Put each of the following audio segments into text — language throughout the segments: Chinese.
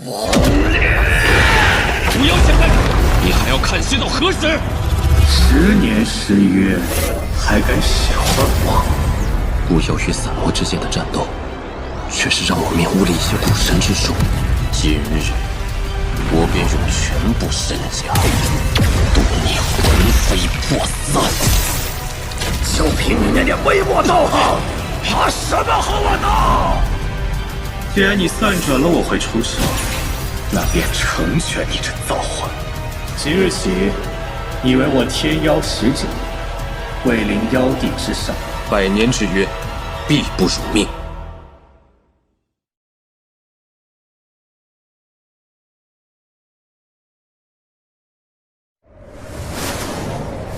亡灵！不要想干，你还要看戏到何时？10年誓约，还敢小看我？巫妖与散魔之间的战斗，却是让我面悟了一些古神之术。今日，我便用全部身家赌你魂飞魄散。就凭你那点微薄道行，怕什么和我斗？既然你算准了我会出手，那便成全你这造化。即日起，你为我天妖使者，位临妖帝之上。100年之约，必不辱命。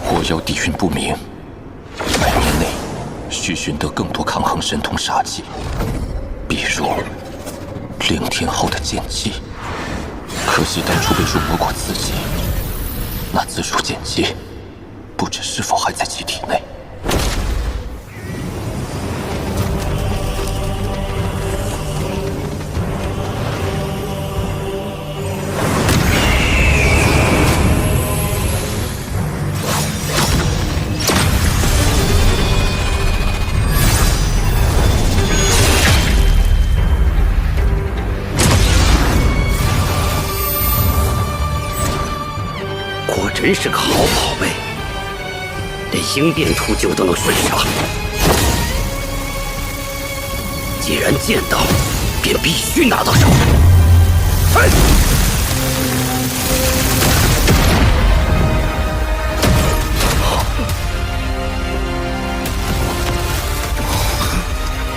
火妖底蕴不明，100年内需寻得更多抗衡神通杀技，比如凌天后的剑姬。可惜当初被入魔过自己，那自属剑姬不知是否还在其体内。真是个好宝贝，连鹰变图九都能顺杀。既然见到，便必须拿到手。嘿！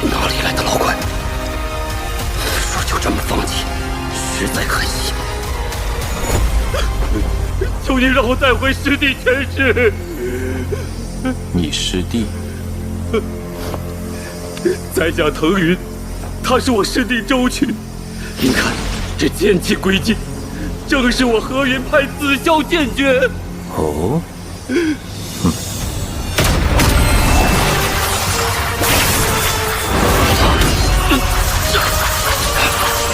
哪里来的老鬼？说就这么放弃，实在可惜。求你让我带回师弟前世。你师弟？在下腾云，他是我师弟周渠。您看这剑气归尽，正是我河云派紫霄剑诀。哦。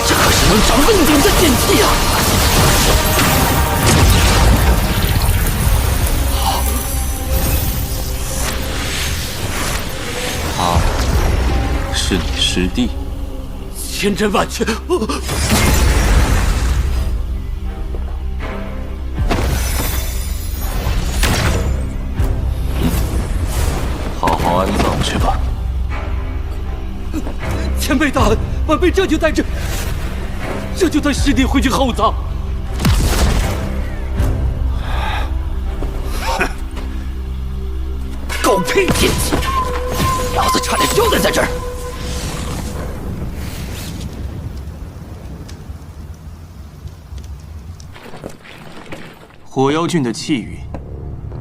这可是能长问鼎的剑气呀！是你师弟？千真万确。好好安葬去吧。前辈大恩，晚辈这就带师弟回去厚葬。狗屁剑气！老子差点交代在这儿。火妖郡的气运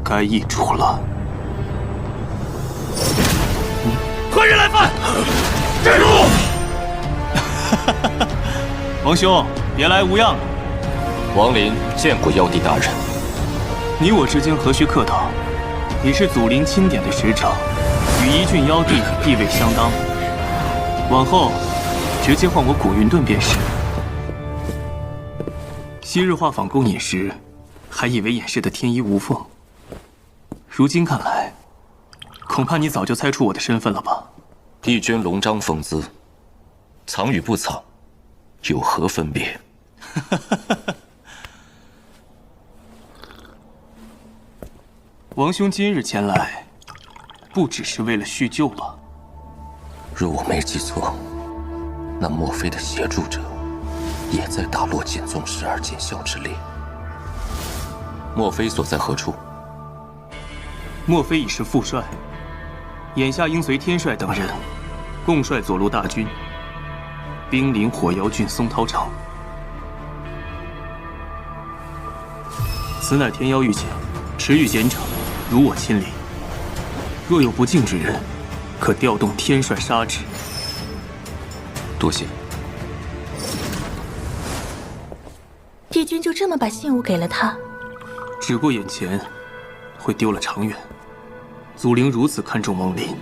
该易主了。何人来犯？站住！王兄，别来无恙。王林见过妖帝大人。你我之间何须客套？你是祖灵钦点的使者，与一郡妖帝地位相当。往后直接唤我古云顿便是。昔日画舫勾引时，还以为掩饰的天衣无缝。如今看来，恐怕你早就猜出我的身份了吧？帝君龙章风姿，藏与不藏，有何分别？王兄今日前来，不只是为了叙旧吧？若我没记错，那墨菲的协助者也在打落剑宗12剑校之列。墨菲所在何处？墨菲已是副帅，眼下应随天帅等人共率左路大军，兵临火妖郡松涛城。此乃天妖御前，持欲严惩，如我亲临。若有不敬之人，可调动天帅杀之。多谢。帝君就这么把信物给了他？只过眼前会丢了长远。祖灵如此看重王林，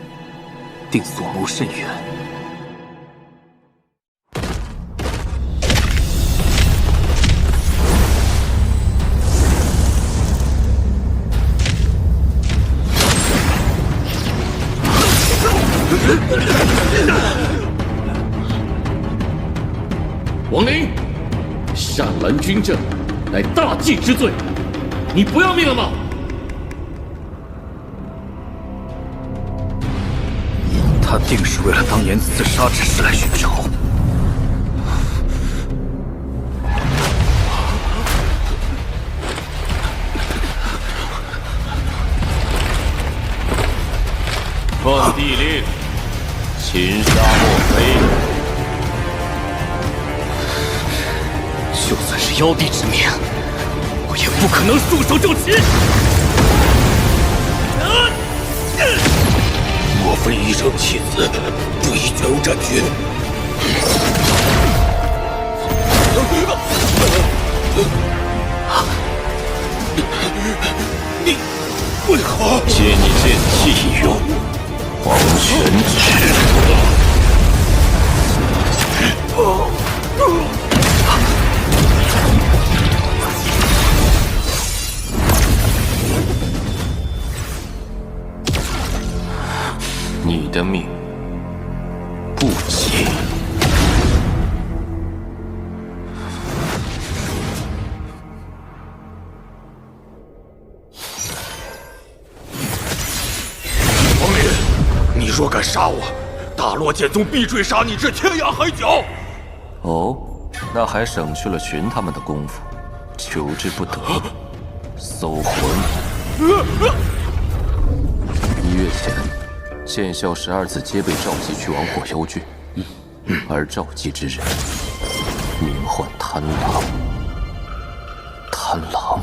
定所谋甚远。擅拦军政，乃大忌之罪。你不要命了吗？他定是为了当年自杀之事来寻仇。奉帝令，擒杀莫非。就算是妖帝之命，我也不可能束手就擒。莫非一生弃子，不宜卷入战局？你为何？借你剑气一用，黄泉指。你的命不急。王林，你若敢杀我，大罗剑宗必追杀你至天涯海角。哦，那还省去了寻他们的功夫，求之不得。搜魂。1月前，剑校12子皆被召集去往火妖郡，而召集之人名唤贪狼。贪狼。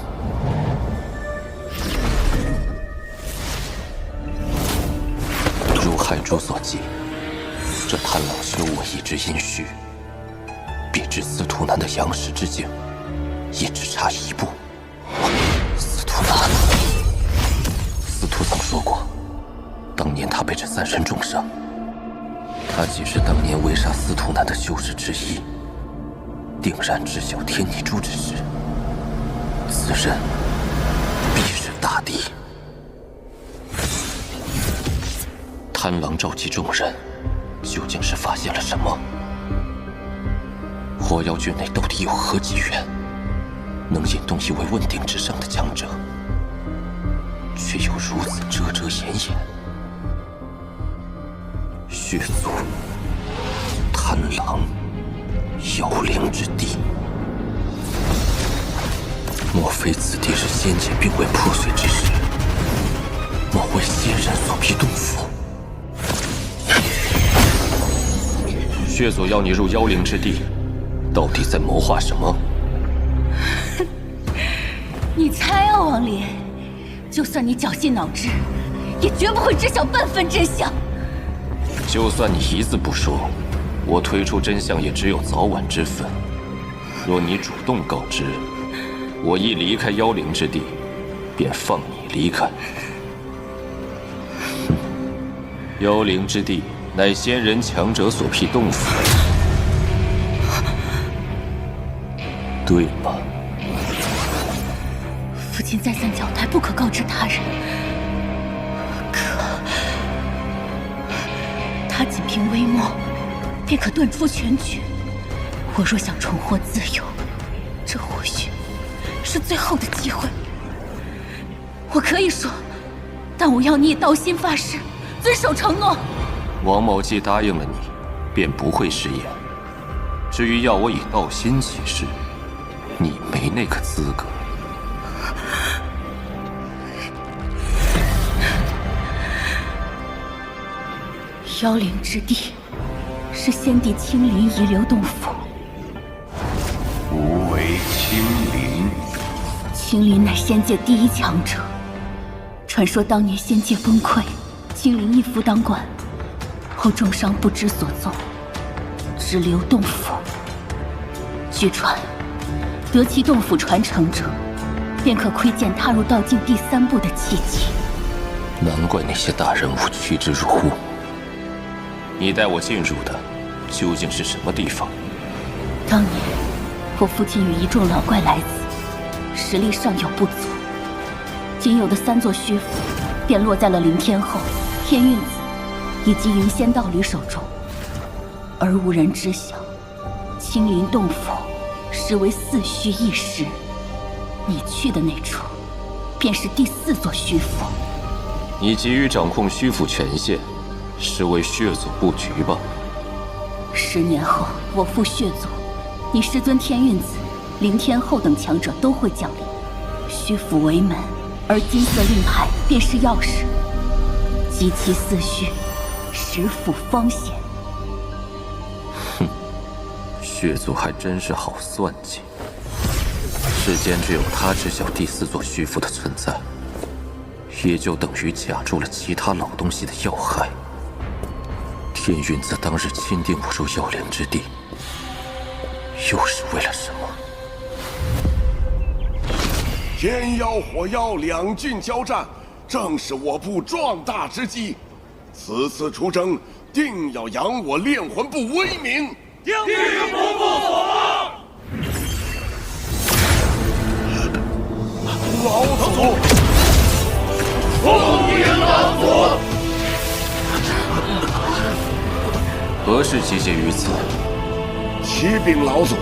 如海珠所记，这贪狼修我一直阴虚，比之司徒南的阳时之境，也只差一步。司徒南，司徒曾说过，当年他被这3人重伤，他既是当年围杀司徒南的修士之一，定然知晓天泥珠之事，此人必是大敌。贪狼召集众人，究竟是发现了什么？火妖郡内到底有何机缘，能引动一位问鼎之上的强者，却又如此遮遮掩掩？血族、贪狼、妖灵之地，莫非此地是先前兵卫破碎之时，某位仙人所辟洞府？血族要你入妖灵之地，到底在谋划什么？你猜啊，王林，就算你绞尽脑汁，也绝不会知晓半分真相。就算你一字不说，我推出真相也只有早晚之分。若你主动告知，我一离开妖灵之地，便放你离开。妖灵之地乃仙人强者所辟洞府，对吗？父亲再三交代，不可告知他人。可他仅凭微末，便可断出全局。我若想重获自由，这或许是最后的机会。我可以说，但我要你以道心发誓，遵守承诺。王某既答应了你，便不会食言。至于要我以道心起誓，你没那个资格。妖灵之地是先帝亲临遗留洞府。无为亲临，青林乃仙界第一强者。传说当年仙界崩溃，青林一夫当关，后重伤不知所踪，只留洞府。据传，得其洞府传承者，便可窥见踏入道境第3步的契机。难怪那些大人物趋之若鹜。你带我进入的究竟是什么地方？当年我父亲与一众老怪来此，实力尚有不足，仅有的3座虚府便落在了凌天后、天运子以及云仙道侣手中，而无人知晓，青林洞府实为四虚一时。你去的那处，便是第4座虚府。你急于掌控虚府权限，是为血族布局吧10年后，我父血族，你师尊天运子、灵天后等强者都会降临。虚府为门，而金色令牌便是钥匙。集其四虚，使府方显。血族还真是好算计。世间只有他知晓第4座虚府的存在，也就等于卡住了其他老东西的要害。天运子当日钦定我入妖灵之地，又是为了什么？天妖火妖两郡交战，正是我部壮大之机。此次出征，定要扬我炼魂部威名。定不负所望。老祖，奉迎老祖。何事集结于此？启禀老祖，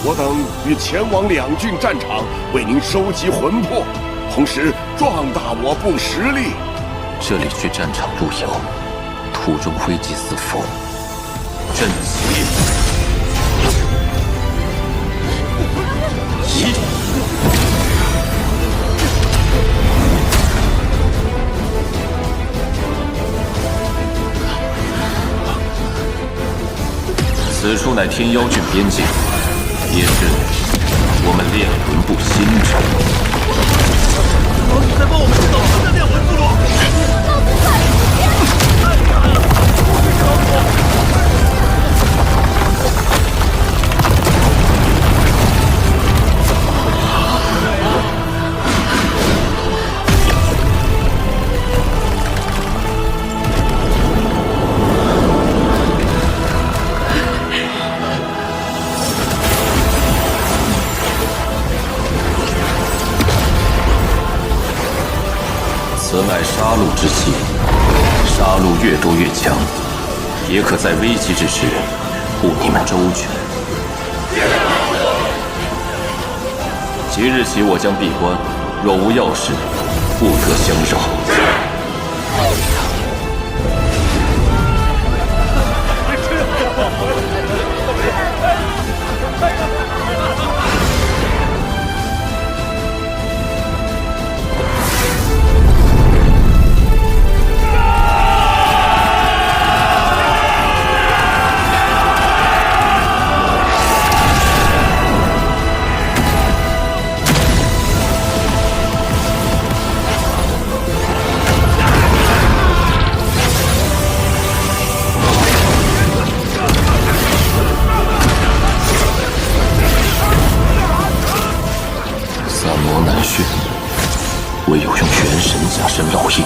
我等欲前往两郡战场，为您收集魂魄，同时壮大我部实力。这里去战场路游，途中危机四伏，阵起！移！此处乃天妖郡边境，也是我们炼魂部新城。在帮我们制造新的炼魂部落。此乃杀戮之气，杀戮越多越强，也可在危急之时护你们周全。即日起，我将闭关，若无要事，不得相扰。唯有用元神加深烙印。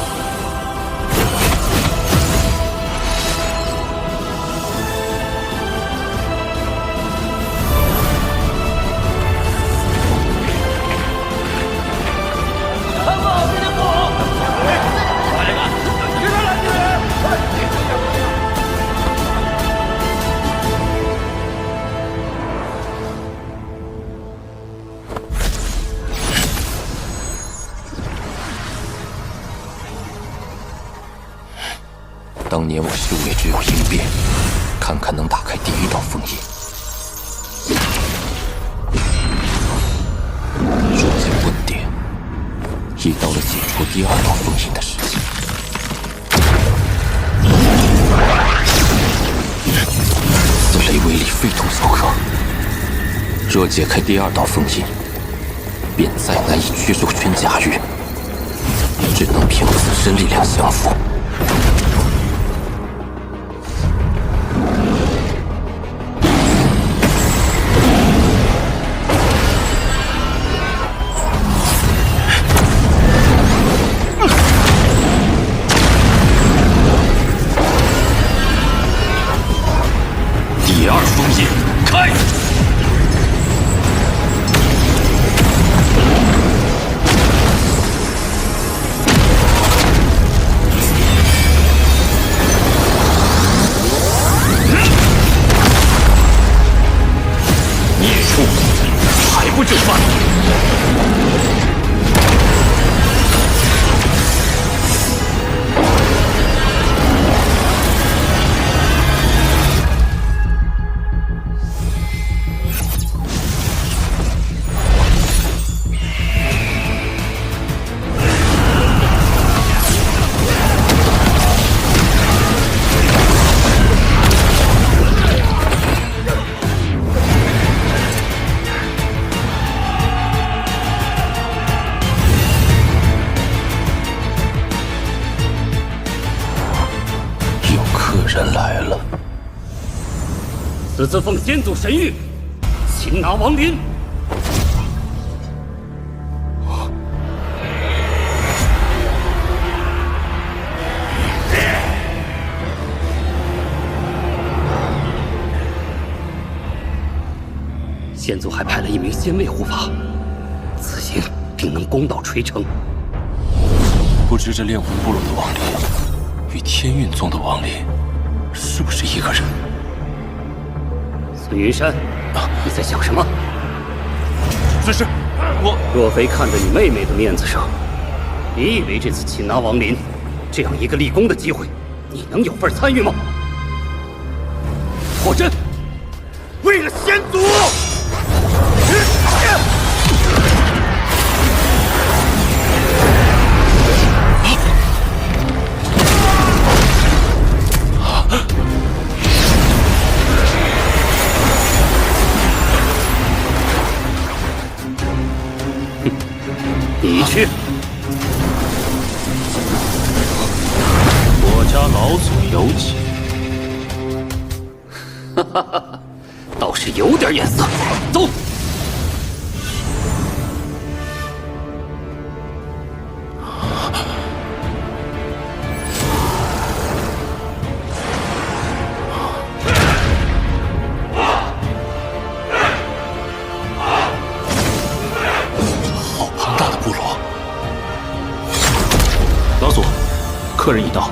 当年我修为只有1变，看看能打开第1道封印。如今问点，已到了解除第2道封印的时机。此雷威力非同小可，若解开第2道封印，便再难以去肉圈驾驭，只能凭自身力量降服。第2封印开！么就范？人来了，此次奉先祖神谕，擒拿王林。先祖还派了一名仙卫护法，此行定能功到垂成。不知这炼魂部落的亡灵与天运宗的亡灵是不是一个人？孙云山，你在想什么？尊师，我若非看在你妹妹的面子上，你以为这次擒拿王林这样一个立功的机会，你能有份参与吗？破阵，为了先祖！你去，我家老祖有请。哈哈哈，倒是有点眼色。走。客人已到。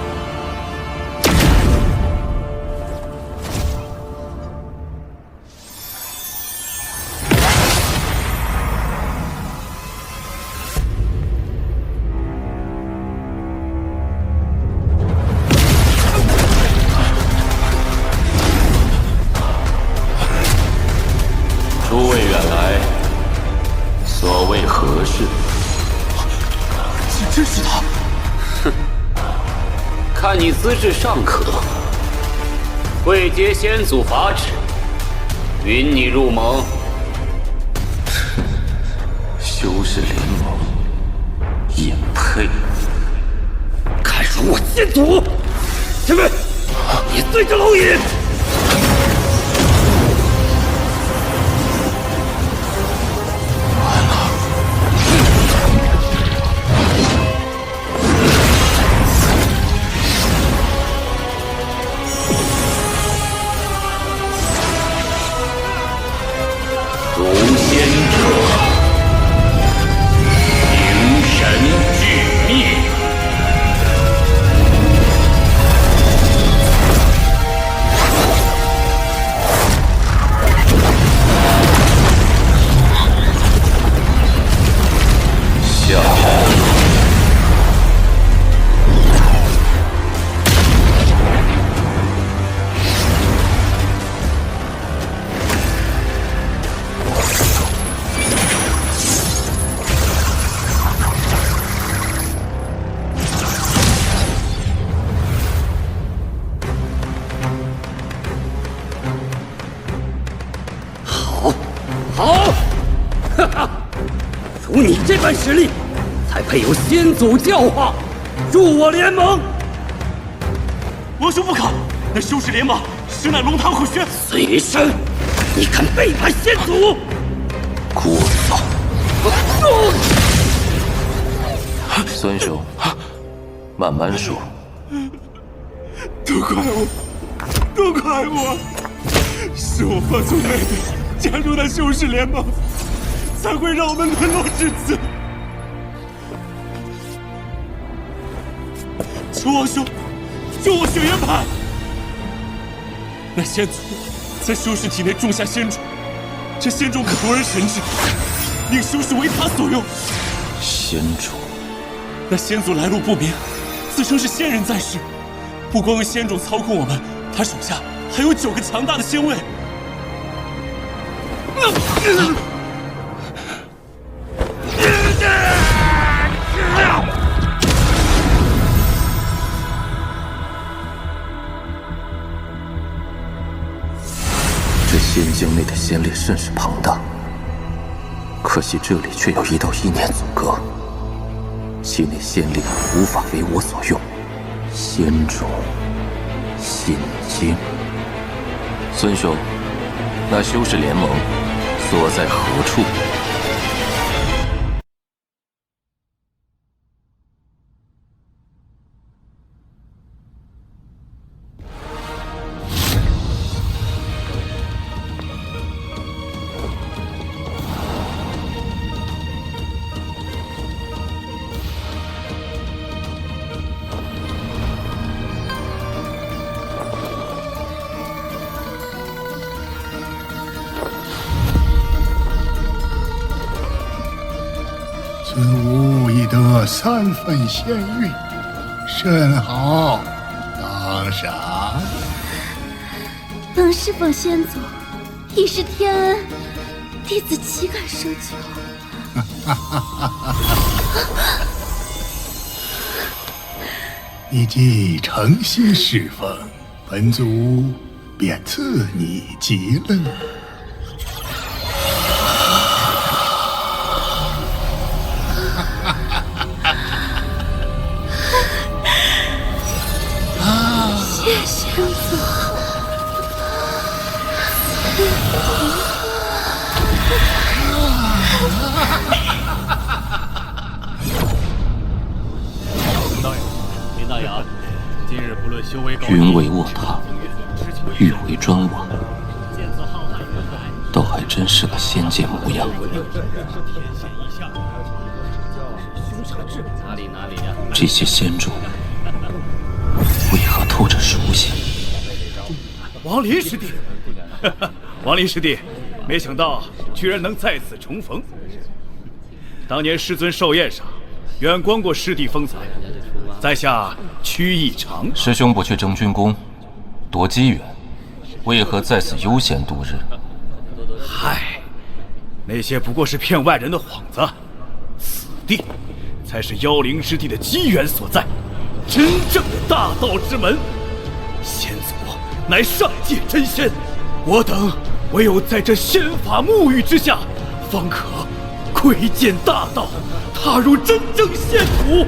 诸位远来，所谓何事？真是他！哼。看你资质尚可，会接先祖法旨，允你入盟。修士联盟也配？敢辱我先祖！前辈，你对着蝼蚁！好，哈哈，如你这般实力，才配有先祖教化，入我联盟。王兄不可，那修士联盟实乃龙潭虎穴。孙云山，你敢背叛先祖？聒噪！孙兄，慢慢说。都怪我，都怪我，是我放纵妹妹加入那修士联盟，才会让我们沦落至此。求王兄救我雪原派！那先祖在修士体内种下仙种，这仙种可夺人神智，令修士为他所用。仙主，那仙族来路不明，自称是仙人在世。不光有仙主操控我们，他手下还有9个强大的仙卫。这仙境内的仙力甚是庞大，可惜这里却有一道意念阻隔，其内仙力无法为我所用。仙主心经，孙兄，那修士联盟所在何处？孙武已得3分仙韵，甚好，当赏。能侍奉先祖，已是天恩，弟子岂敢奢求？你既诚心侍奉，本族便赐你极乐。谢先祖。林大牙，今日不论修为高低，云为卧榻，玉为砖瓦，倒还真是个仙界模样。这些仙种为何透着熟悉？王林师弟，王林师弟，没想到居然能再次重逢。当年师尊寿宴上，远观过师弟风采，在下曲意长。师兄不去征军功，夺机缘，为何在此悠闲度日？嗨，那些不过是骗外人的幌子，此地才是妖灵之地的机缘所在，真正的大道之门。先祖乃上界真仙，我等唯有在这仙法沐浴之下，方可窥见大道，踏入真正仙府。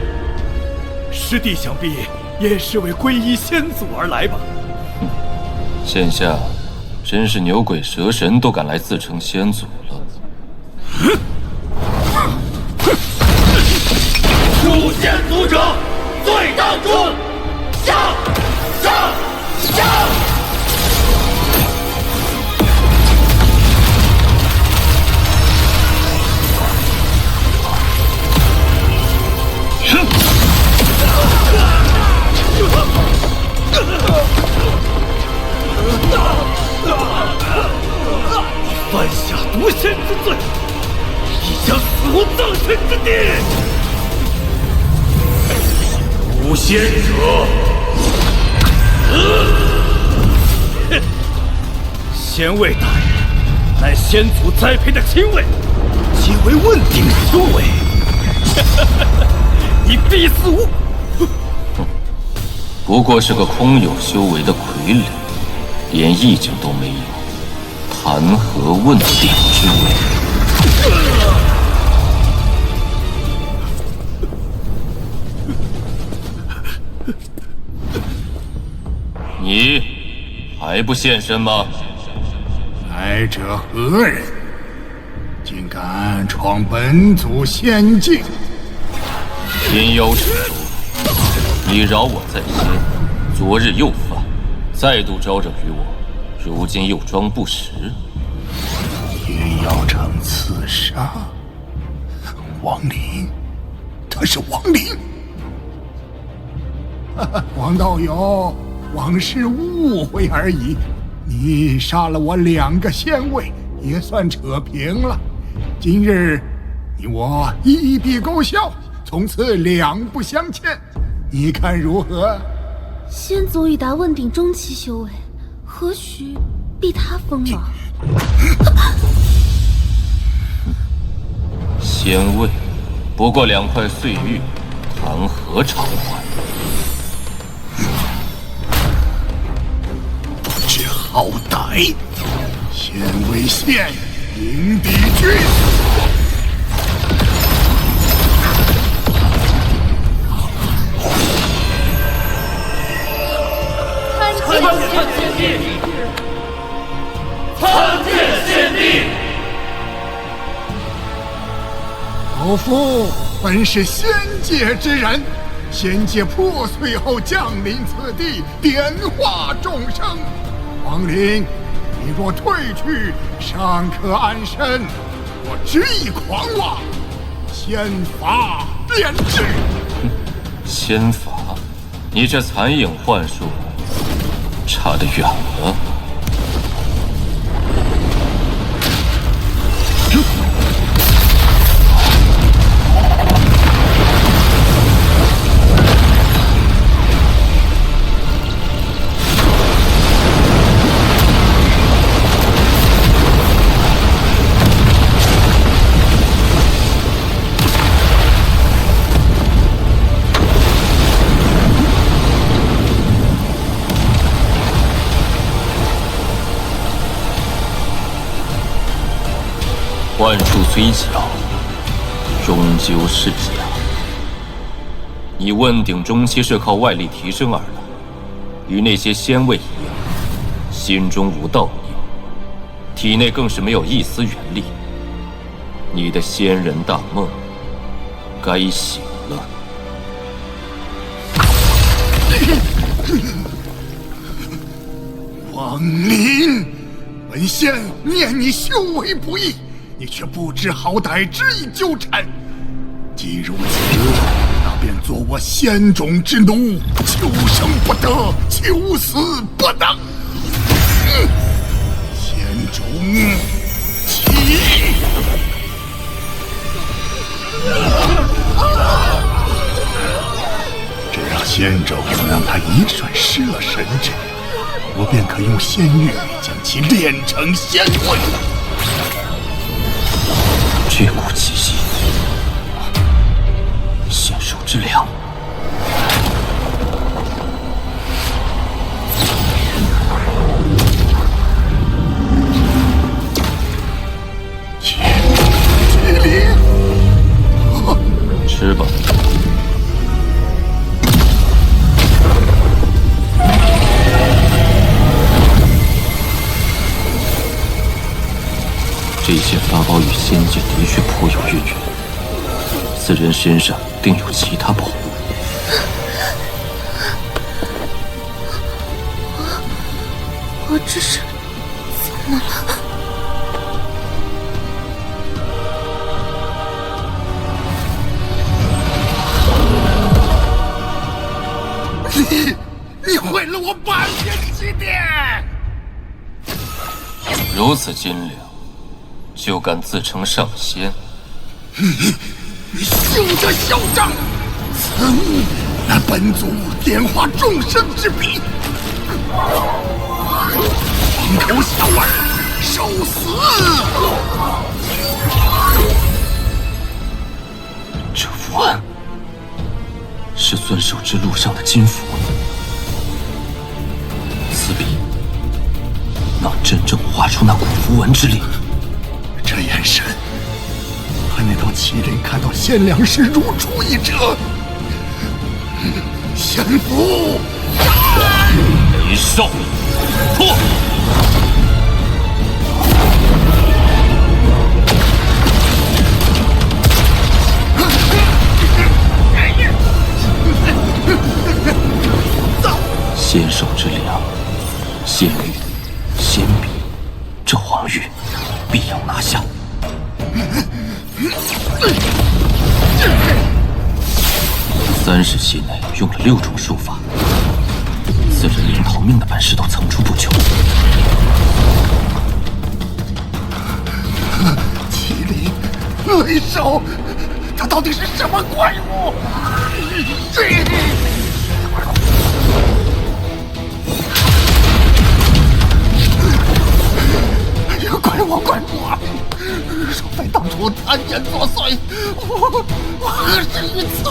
师弟想必也是为皈依先祖而来吧？现下真是牛鬼蛇神都敢来自称先祖了。入仙族者罪当诛，上！犯下夺仙之罪，亦将死无葬身之地。无仙者，哼！仙卫大人，乃先祖栽培的亲卫，皆为问鼎修为，你必死无！不过是个空有修为的傀儡，连意境都没有，谈何问鼎之位？你还不现身吗？来者何人？竟敢闯本族仙境！天妖之主，你饶我在先，昨日又犯，再度招惹于我，如今又装不识。天妖城刺杀王林，他是王林。王道友，往事误会而已。你杀了我2个仙卫，也算扯平了。今日你我一笔勾销，从此两不相欠，你看如何？先祖已达问鼎中期修为，何须避他锋芒？仙位，不过2块碎玉，谈何偿还？不知好歹，先为县迎敌军。参见先帝！参见先帝！老夫本是仙界之人，仙界破碎后降临此地，点化众生。王林，你若退去，尚可安身；我执意狂妄，仙法便至。仙法，你这残影幻术，差得远了。幻术虽巧，终究是假。你问鼎中期是靠外力提升而来，与那些仙位一样，心中无道念，体内更是没有一丝元力。你的仙人大梦该醒了。王林，本仙念你修为不易，你却不知好歹，执意纠缠。既如此，那便做我仙种之奴，求生不得，求死不能。仙种起！只要仙种让他一瞬失了神智，我便可用仙玉将其炼成仙位。这股气息，仙手之凉。麒麟，吃吧。这些法宝与仙界的确颇有渊源，此人身上定有其他宝物。我这是怎么了？你毁了我百年祭典！如此斤两，就敢自称上仙？你休得嚣张！此物乃本祖点化众生之笔，黄口小儿，受死！这符案是遵守之路上的金符，此笔能真正画出那股符文之力。这眼神，和那头麒麟看到仙良时如出一辙。仙符，雷兽，破！仙手之凉，仙玉，仙笔，这黄玉必要拿下。30息内用了6种术法，此人连逃命的本事都层出不穷。麒麟，雷兽，他到底是什么怪物？怪我！若非当初贪言作祟，我何至于此？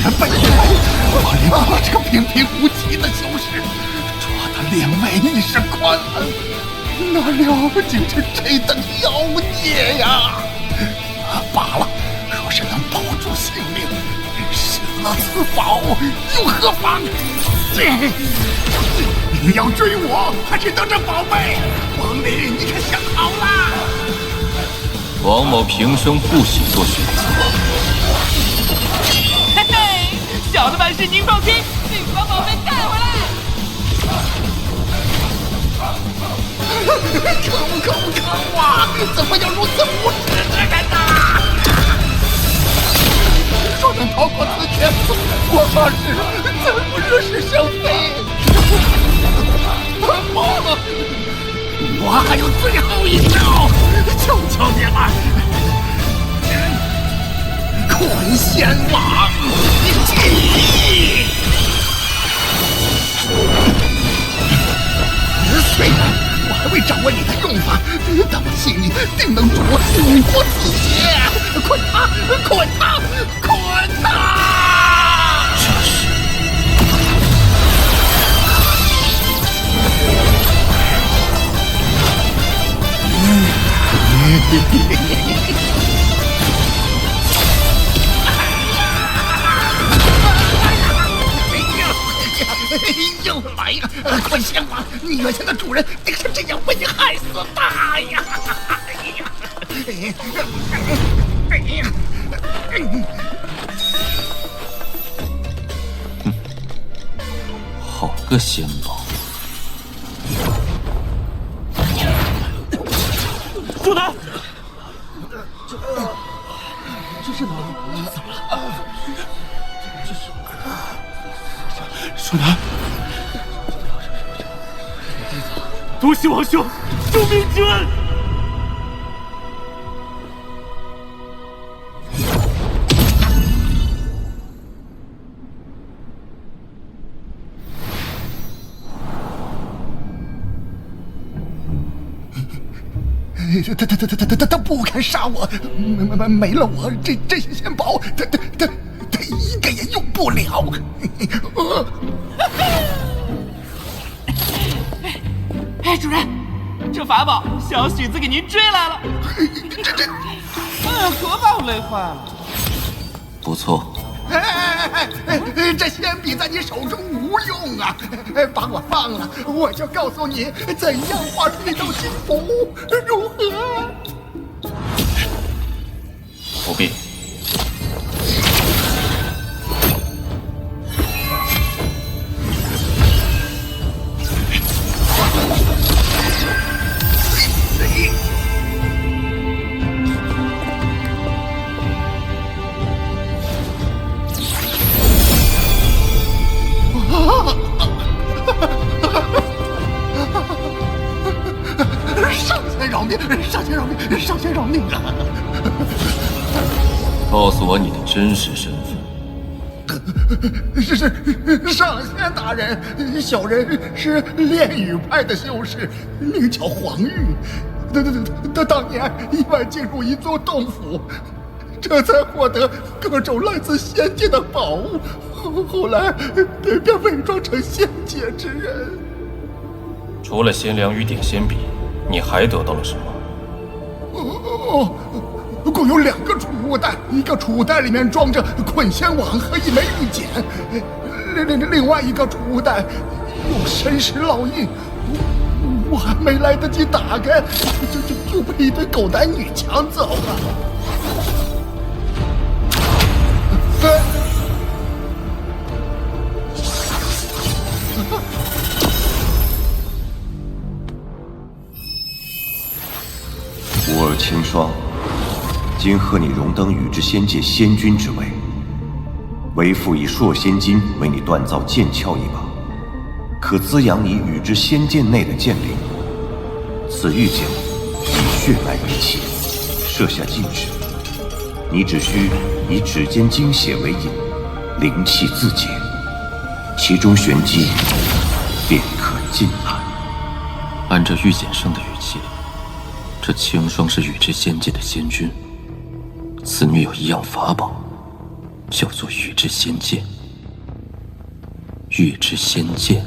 原本以为我领这个平平无奇的修士，捉得两位一时宽恩，哪料竟是这等妖孽呀！罢了，若是能保住性命，舍了此宝又何妨？你要追我，还是得这宝贝？王林，你可想好了？王某平生不喜做选择。嘿嘿，小的办事您放心，请把宝贝带回来。可恶啊！怎么有如此无耻之人呐！若能逃过此劫，我发誓再不惹是生非。我还有最后一招，求求你了！坤仙网记！虽然我还未掌握你的用法，但我信你定能助我度过此劫！捆他！又来了！坤仙王，你原先的主人定是这样被你害死的呀！好个仙宝！苏南，这是哪儿？怎么了？舒南，多谢王兄救命之恩。他不敢杀我，没了我这些仙宝，他一个也用不了。哎，主人，这法宝小许子给您追来了。哎呀，可把我累坏了。不错。这仙笔在你手中无用啊！把我放了，我就告诉你怎样画出一道金符，如何？不必。上仙饶命啊！告诉我你的真实身份。是上仙大人，小人是炼狱派的修士，名叫黄玉。当年意外进入一座洞府，这才获得各种来自仙界的宝物，后来便伪装成仙界之人。除了贤良与点仙笔，你还得到了什么？共有2个储物袋，一个储物袋里面装着捆仙网和一枚玉简，另外一个储物袋有神石烙印，我还没来得及打开，就被一堆狗男女抢走了。吾儿清霜，今贺你荣登宇之仙界仙君之位，为父以烁仙金为你锻造剑鞘一把，可滋养你宇之仙剑内的剑灵。此玉剑已血脉为契，设下禁制。你只需以指尖精血为引，灵气自解，其中玄机便可尽览。按照玉简生的语气，这青霜是宇之仙界的仙君，此女有一样法宝，叫做宇之仙剑。宇之仙剑，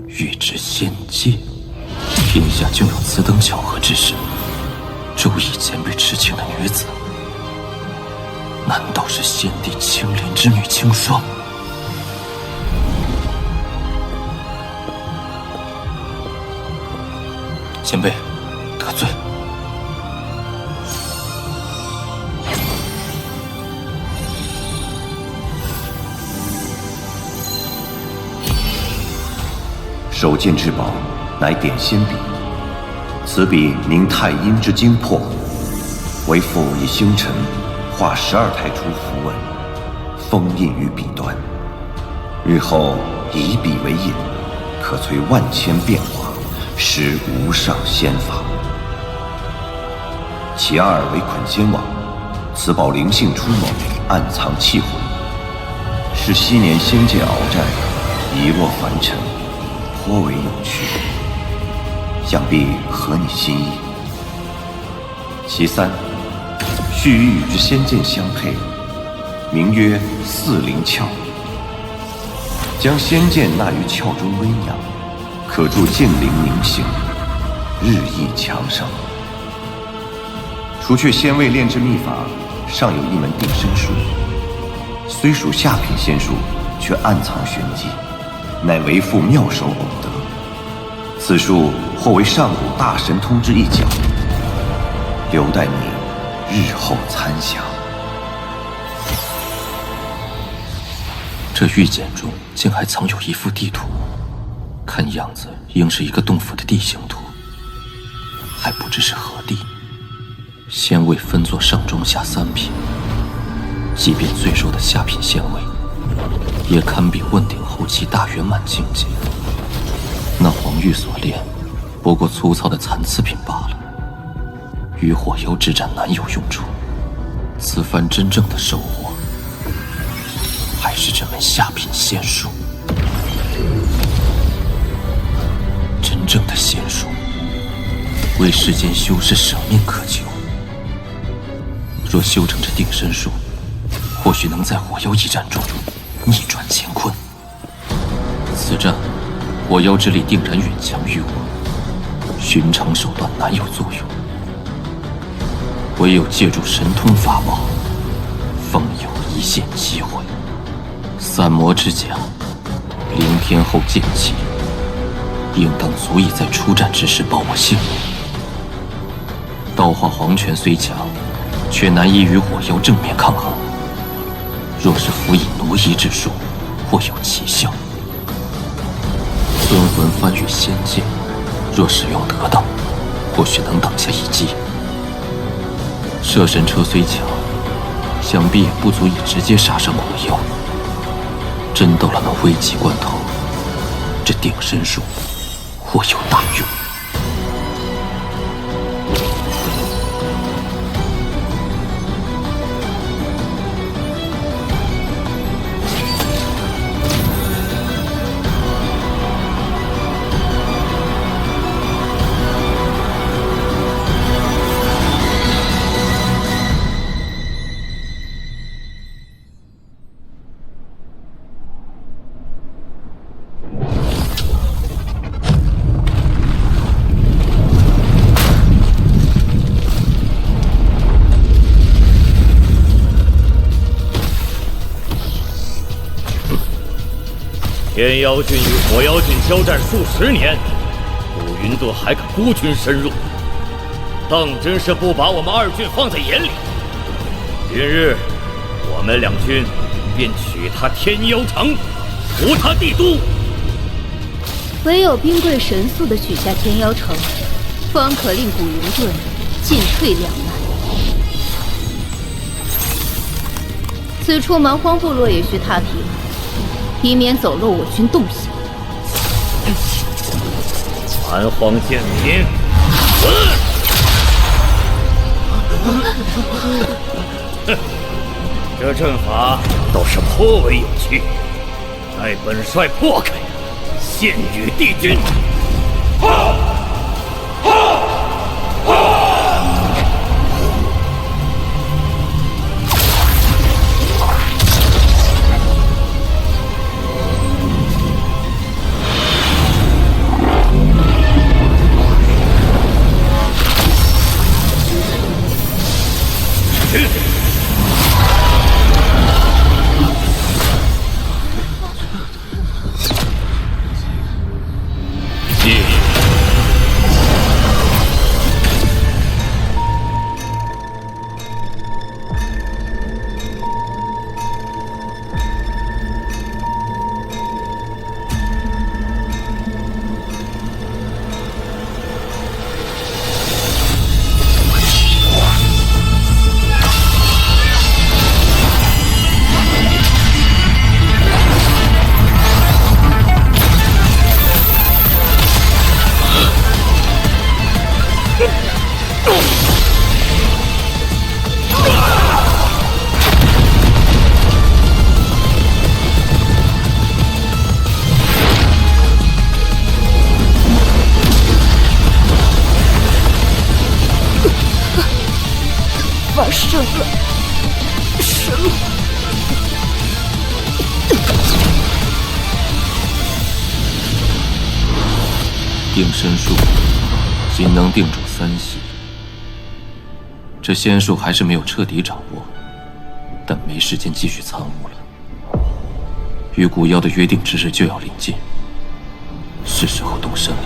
宇之仙界，天下竟有此等巧合之事。周易前辈痴情的女子，难道是先帝青莲之女青霜？前辈得罪。手剑之宝乃点仙笔，此笔凝太阴之精魄，为父以星辰画12太初符文，封印于笔端。日后以笔为引，可催万千变化，施无上仙法。其二为捆仙网，此宝灵性出猛，暗藏气魂，是昔年仙界鏖战遗落凡尘，颇为有趣，想必合你心意。其三，须与宇之仙剑相配，名曰四灵窍。将仙剑纳于窍中温养，可助剑灵凝形，日益强盛。除却仙位炼制秘法，尚有一门定身术，虽属下品仙术，却暗藏玄机，乃为父妙手偶得。此术或为上古大神通之一角，留待你日后参详。这玉简中竟还藏有一幅地图，看样子应是一个洞府的地形图，还不知是何地。仙位分作上中下3品，即便最弱的下品仙位，也堪比问鼎后期大圆满境界。那黄玉所炼，不过粗糙的残次品罢了，与火妖之战难有用处。此番真正的收获，还是这门下品仙术。真正的仙术，为世间修士舍命渴求。若修成这定身术，或许能在火妖一战中逆转乾坤。此战，火妖之力定然远强于我，寻常手段难有作用，唯有借助神通法宝，方有一线机会。散魔之甲，灵天后剑气，应当足以在出战之时保我性命。道化黄泉虽强，却难以与火妖正面抗衡。若是辅以挪移之术，或有奇效。尊魂翻越仙界，若使用得当，或许能挡下一击。摄神车虽强，想必也不足以直接杀伤火妖。真到了那危急关头，这定身术或有大用。天妖郡与火妖郡交战数10年，古云顿还敢孤军深入，当真是不把我们2郡放在眼里。今日我们2军便取他天妖城，屠他帝都。唯有兵贵神速地取下天妖城，方可令古云顿进退两难。此处蛮荒部落也需踏平，以免走漏我军动向。蛮荒贱民，死！这阵法倒是颇为有趣，待本帅破开，献与帝君。发生了什么？定身术仅能定住3息，这仙术还是没有彻底掌握，但没时间继续参悟了。与古妖的约定之日就要临近，是时候动身了。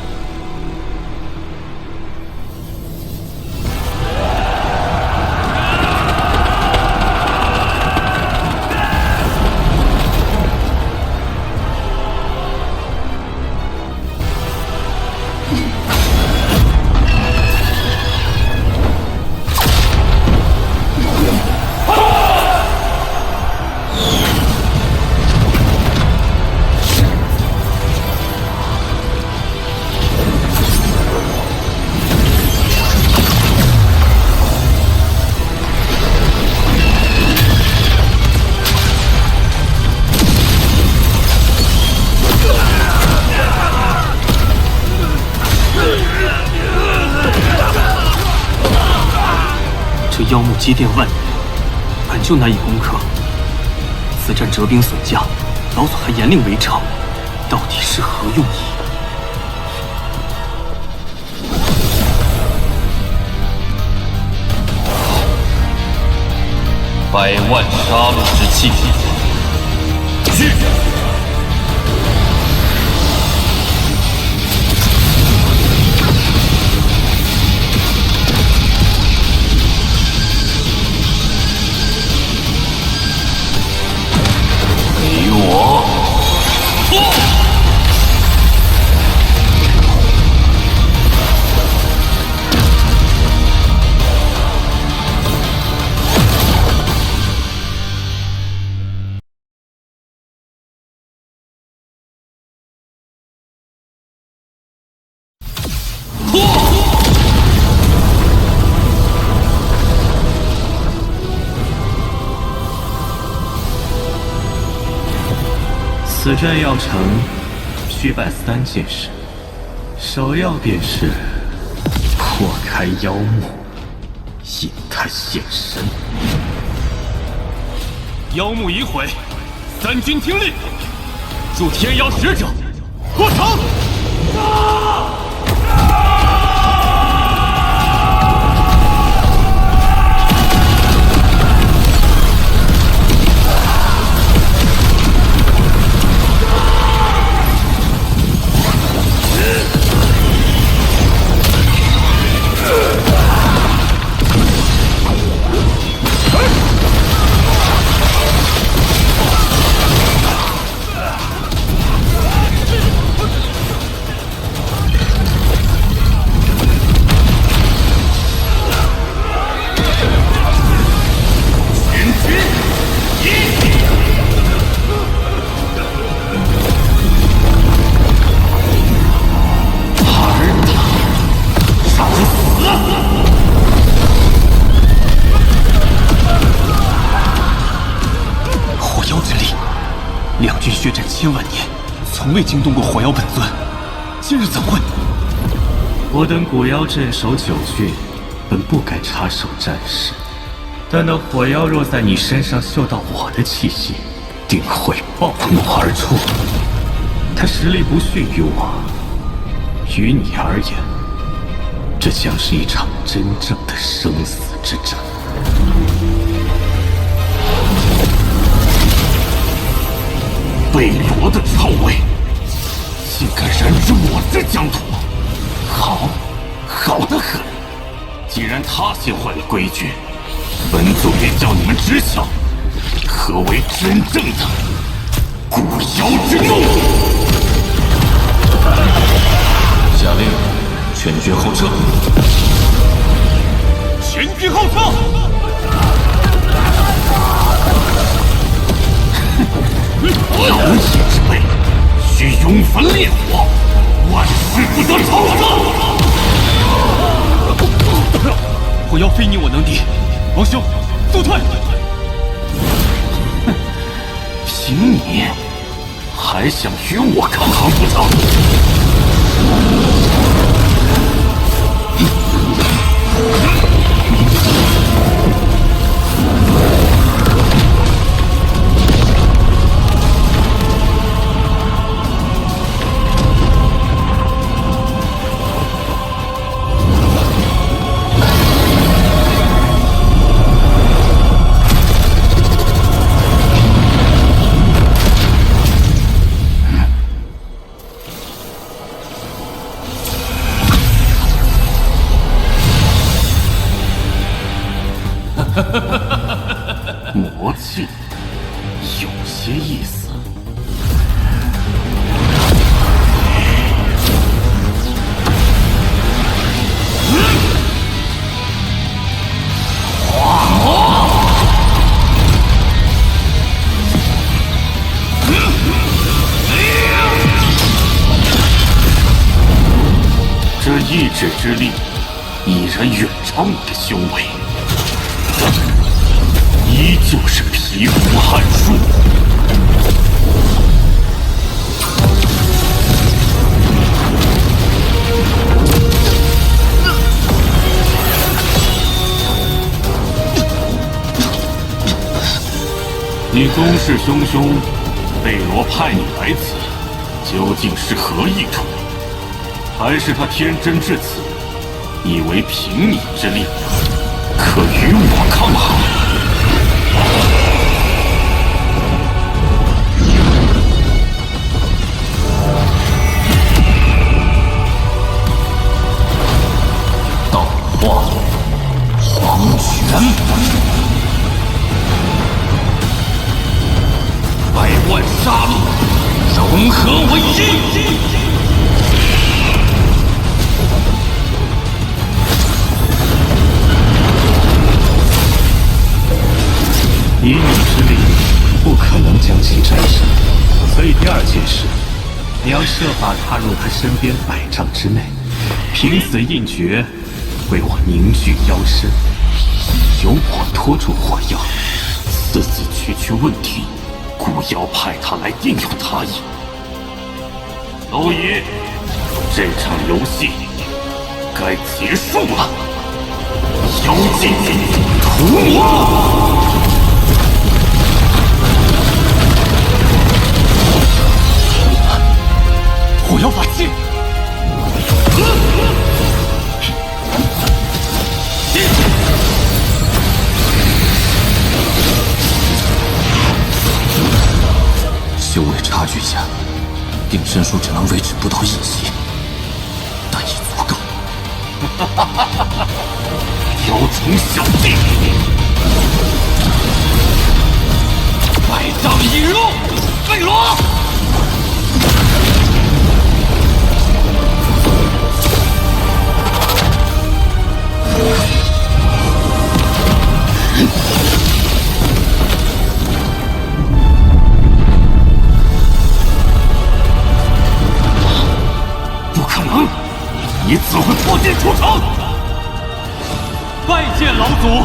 妖木积淀万年，本就难以攻克。此战折兵损将，老祖还严令围城，到底是何用意？百万杀戮之气，去！此战要成，需办3件事，首要便是破开妖木，引他现身。妖木已毁，3军听令，助天妖使者破城！ 6000万年，从未惊动过火妖本尊，今日怎会？我等古妖镇守9郡，本不敢插手战事，但那火妖若在你身上嗅到我的气息，定会暴怒而出。他实力不逊于我，于你而言，这将是一场真正的生死之战。贝罗的臭味，竟敢染指我之疆土！好，好得很。既然他先坏了规矩，本祖便叫你们知晓何为真正的古妖之怒。下令，全军后撤！全军后撤！妖孽之辈，需永焚烈火，万事不得超生。火妖非你我能敌，王兄，速退！凭你还想与我抗衡不成？魔气有些意思。化魔！这意志之力已然远超你的修为。依旧是皮肤撼树。你宗室兄兄贝罗派你来此，究竟是何意图？还是他天真至此，以为凭你之力可与我抗衡？道化黄泉，百万杀戮融合为一。以你之力，不可能将其战胜，所以第2件事，你要设法踏入他身边100丈之内，凭此印诀，为我凝聚妖身，由我拖住火药，字字句句问题，古妖派他来定有他意。蝼蚁，这场游戏该结束了。妖精屠魔！火妖法器！修为差距下，定身术只能维持不到1级，但已足够。妖虫小弟，百丈引入，贝罗！不可能！你怎会破剑出城？拜见老祖！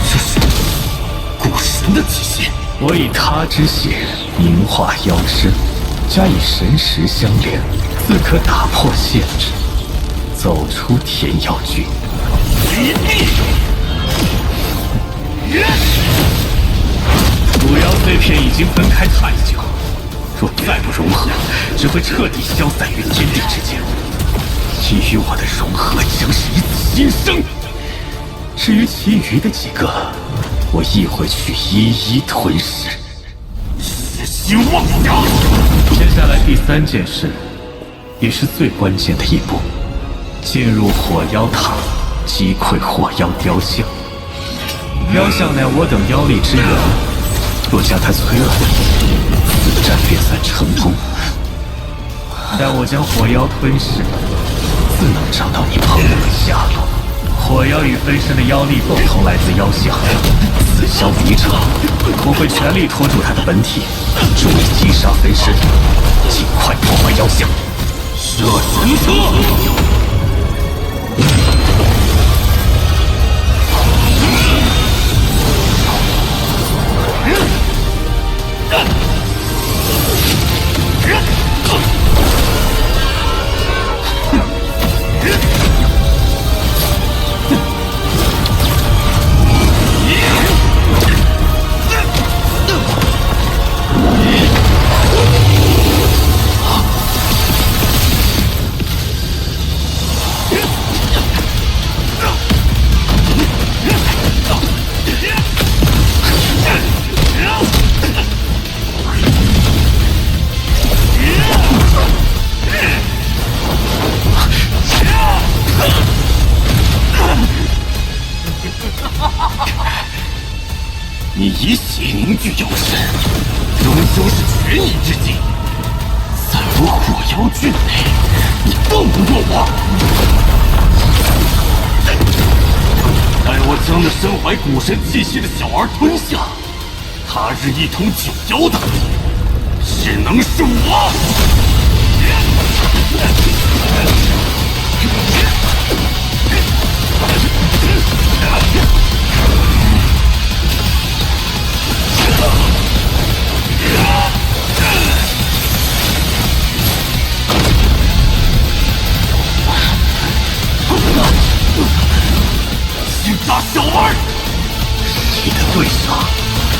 这是我以他之血凝化妖身，加以神识相连，自可打破限制，走出天妖郡。主妖碎片已经分开太久，若再不融合，只会彻底消散于天地之间。基于我的融合将是一次新生。至于其余的几个，我亦会去一一吞噬。痴心妄想！接下来第3件事，也是最关键的一步，进入火妖塔，击溃火妖雕像。雕像乃我等妖力之源，若将它摧毁，此战便算成功。待我将火妖吞噬，自能找到你朋友的下落。火妖与分身的妖力共同来自妖像，此消彼长，我会全力拖住他的本体，助力击杀分身，尽快破坏妖像。射神车！你以血凝聚妖身，终究是权宜之计。在我火妖郡内，你斗不过我。待我将那身怀古神气息的小儿吞下，他日一统九妖的，只能是我。姓大小儿，你的对手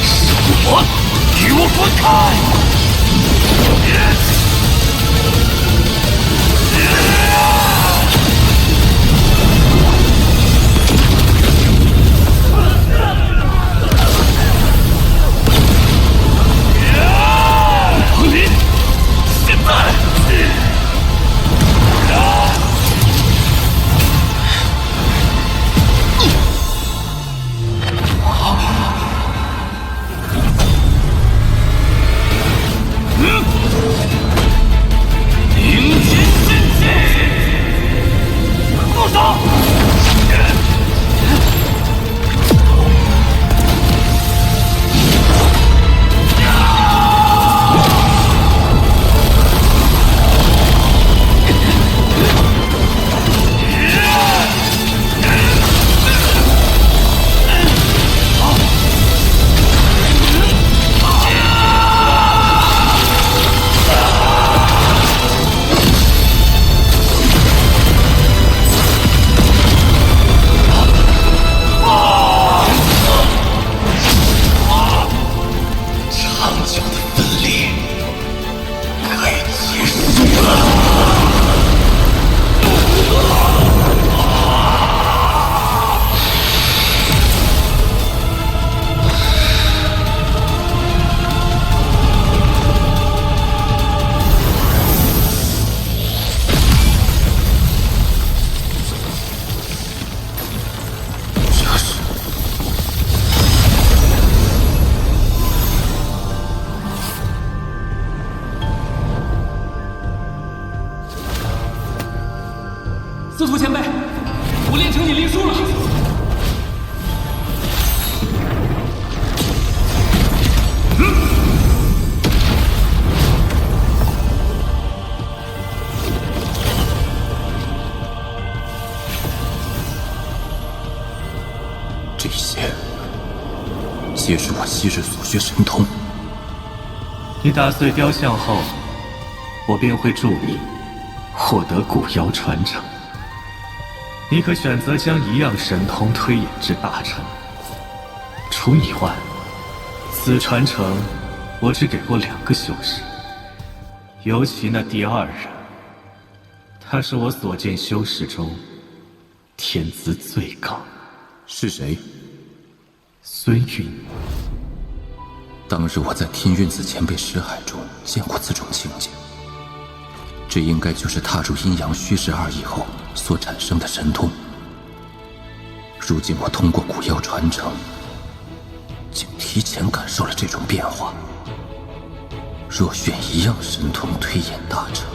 是我，与我分开！现在！灵剑神器，住手！司徒前辈，我炼成引力术了。这些皆是我昔日所学神通。你打碎雕像后，我便会助你获得古妖传承。你可选择将一样神通推演至大成。除你外，此传承我只给过2个修士，尤其那第2人，他是我所见修士中天资最高。是谁？孙韵。当日我在天韵子前辈识海中见过此种情景，这应该就是踏入阴阳虚实2义后所产生的神通。如今我通过古妖传承，竟提前感受了这种变化。若选一样神通推演大成，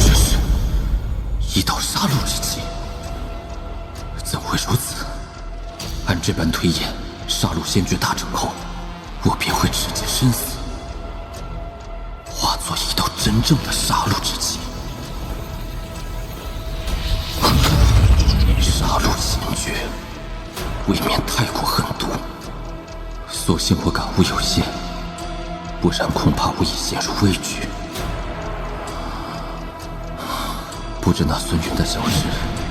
这是一道杀戮之气，怎会如此？按这般推演，杀戮仙诀大成后，我便会直接身死，化作一道真正的杀戮之气。杀戮仙诀未免太过狠毒，所幸我感悟有限，不然恐怕我已陷入危局。不知那孙云的消失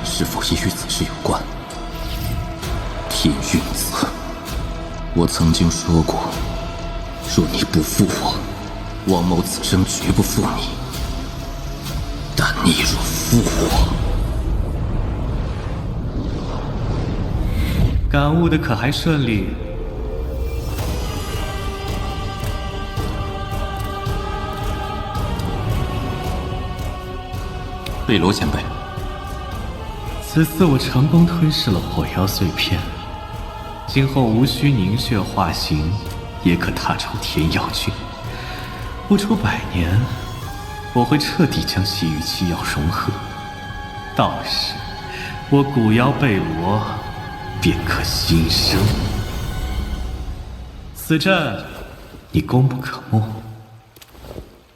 是否也与此事有关？天韵子，我曾经说过，若你不负我，王某此生绝不负你。但你若负我，感悟的可还顺利？贝罗前辈，此次我成功吞噬了火妖碎片，今后无需凝血化形，也可踏出天妖郡。不出100年，我会彻底将西域七妖融合，到时我古妖贝罗便可新生。此阵你功不可没。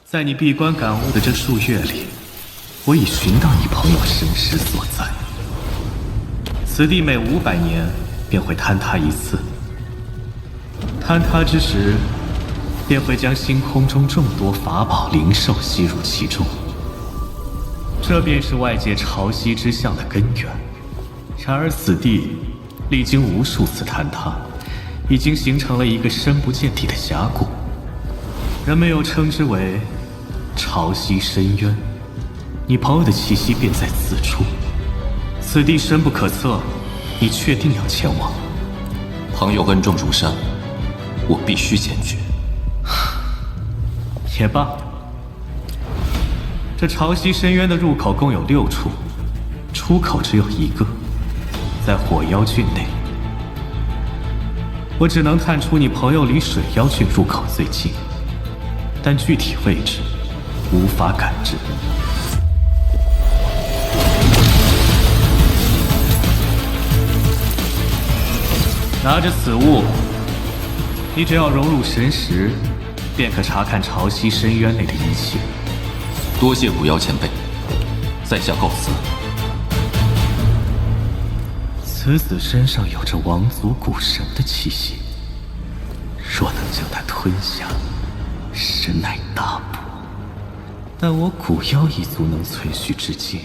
在你闭关感悟的这数月里，我已寻到你朋友神识所在。此地每500年便会坍塌一次，坍塌之时，便会将星空中众多法宝灵兽吸入其中。这便是外界潮汐之象的根源。然而此地历经无数次坍塌，已经形成了一个深不见底的峡谷，人们又称之为潮汐深渊。你朋友的气息便在此处，此地深不可测，你确定要前往？朋友恩重如山，我必须前去。也罢，这潮汐深渊的入口共有6处，出口只有1个，在火妖郡内。我只能探出你朋友离水妖郡入口最近，但具体位置无法感知。拿着此物，你只要融入神识，便可查看潮汐深渊内的一切。多谢古妖前辈，在下告辞。此子身上有着王族古神的气息，若能将他吞下，实乃大补。但我古妖一族能存续至今，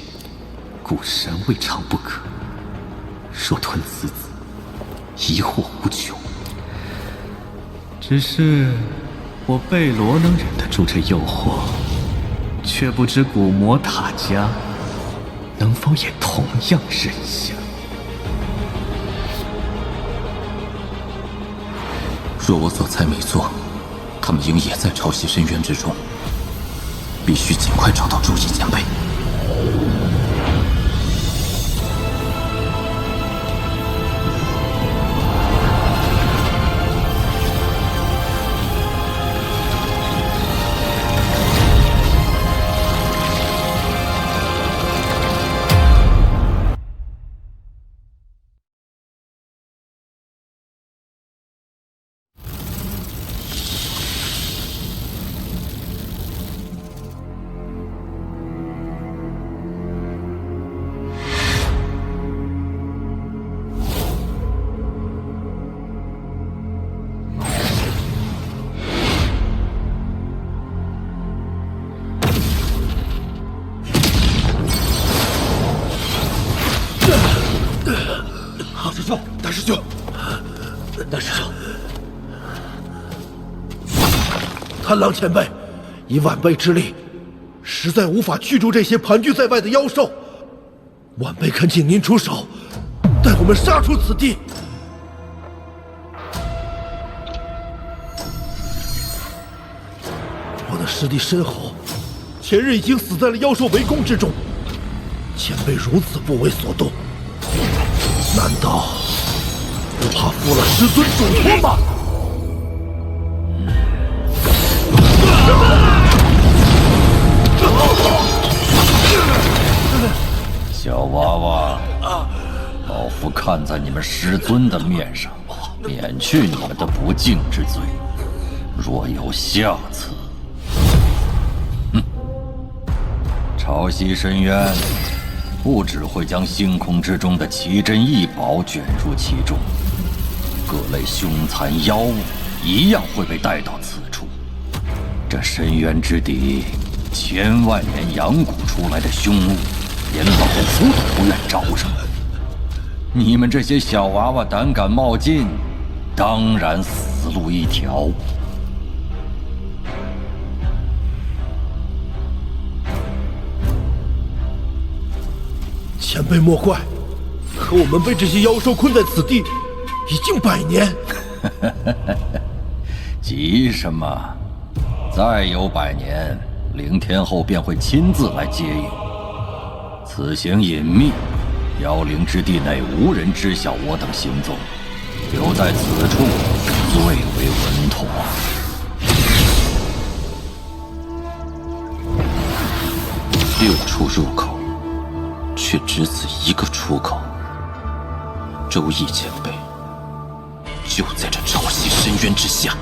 古神未尝不可。若吞此子，疑惑无穷。只是我贝罗能忍得住这诱惑，却不知古魔塔家能否也同样忍下。若我所猜没错，他们应也在潮汐深渊之中，必须尽快找到朱熹前辈。大师兄，贪狼前辈，以晚辈之力，实在无法驱逐这些盘踞在外的妖兽。晚辈恳请您出手，带我们杀出此地。我的师弟申侯，前日已经死在了妖兽围攻之中。前辈如此不为所动，难道不怕负了师尊嘱托吗？小娃娃，老夫看在你们师尊的面上，免去你们的不敬之罪。若有下次，潮汐深渊不只会将星空之中的奇珍异宝卷入其中，各类凶残妖物一样会被带到此处。这深渊之底，千万年阳谷出来的凶物，连老夫都不愿招惹。你们这些小娃娃胆敢冒进，当然死路一条。前辈莫怪，可我们被这些妖兽困在此地已经100年。急什么？再有100年，灵天后便会亲自来接应。此行隐秘，妖灵之地内无人知晓我等行踪，留在此处最为稳妥。6处入口，却只此一个出口。周易前辈就在这潮汐深渊之下。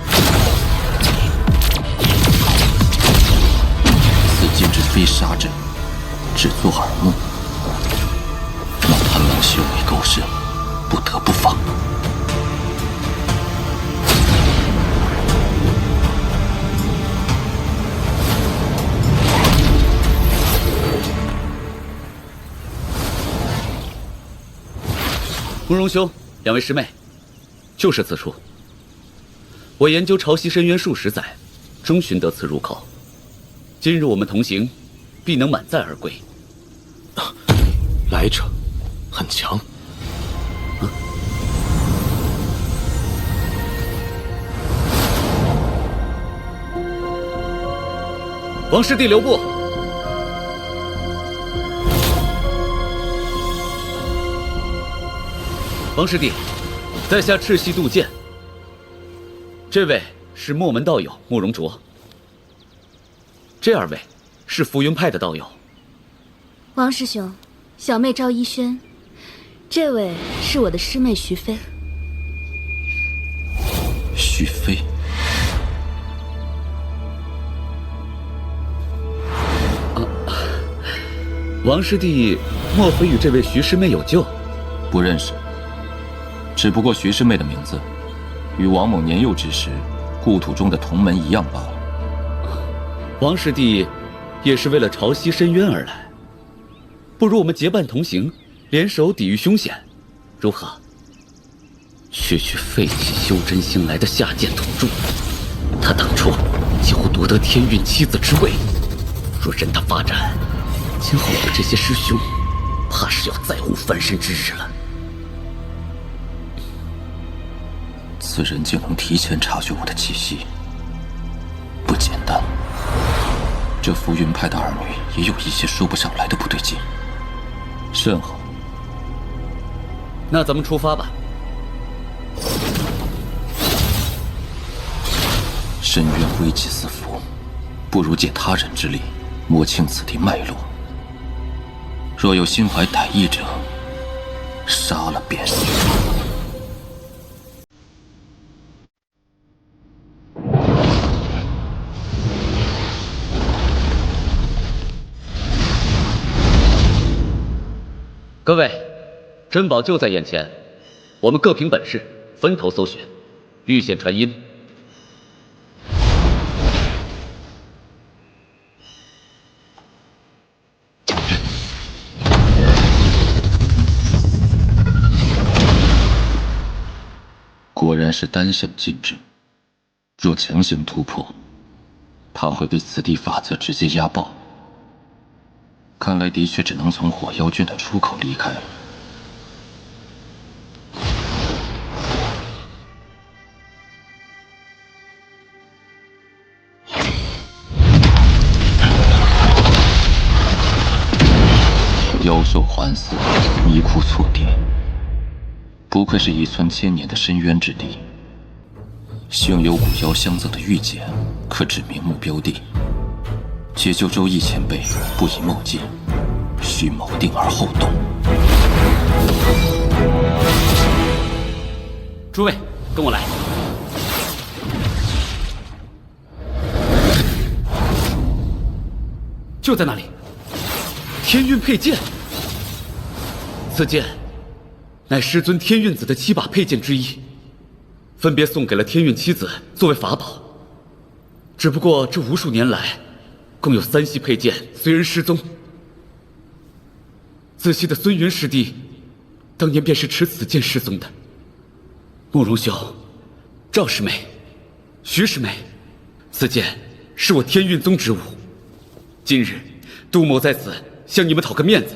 此剑之飞沙阵，只作耳目。那贪狼修为够深，不得不防。慕容兄，两位师妹，就是此处。我研究潮汐深渊数十载，终寻得此入口。今日我们同行，必能满载而归。来者很强。王师弟留步。王师弟，在下赤溪渡剑。这位是墨门道友慕容卓，这2位是浮云派的道友。王师兄，小妹赵一轩，这位是我的师妹徐飞。徐飞，王师弟莫非与这位徐师妹有旧？不认识。只不过徐师妹的名字，与王某年幼之时故土中的同门一样罢了。王师弟也是为了潮汐深渊而来，不如我们结伴同行，联手抵御凶险，如何？区区废弃修真星来的下贱土著，他当初几乎夺得天运七子之位，若任他发展，今后我们这些师兄，怕是要再无翻身之日了。此人竟能提前察觉我的气息，不简单。这浮云派的儿女也有一些说不上来的不对劲。甚好。那咱们出发吧。深渊危机四伏，不如借他人之力摸清此地脉络。若有心怀歹意者，杀了便是。各位，珍宝就在眼前，我们各凭本事，分头搜寻，遇险传音。果然是单向禁制。若强行突破，怕会被此地法则直接压爆。看来的确只能从火妖郡的出口离开了。妖兽环伺，迷窟错地，不愧是一寸千年的深渊之地。幸有古妖相赠的玉简，可指明目标地。解救周易前辈，不宜冒进，需谋定而后动。诸位，跟我来。就在那里，天运佩剑。此剑乃师尊天运子的7把佩剑之一，分别送给了天运七子作为法宝。只不过这无数年来，共有3系佩剑随人失踪。子系的孙云师弟，当年便是持此剑失踪的。慕容兄、赵师妹、徐师妹，此剑是我天运宗之物。今日杜某在此向你们讨个面子，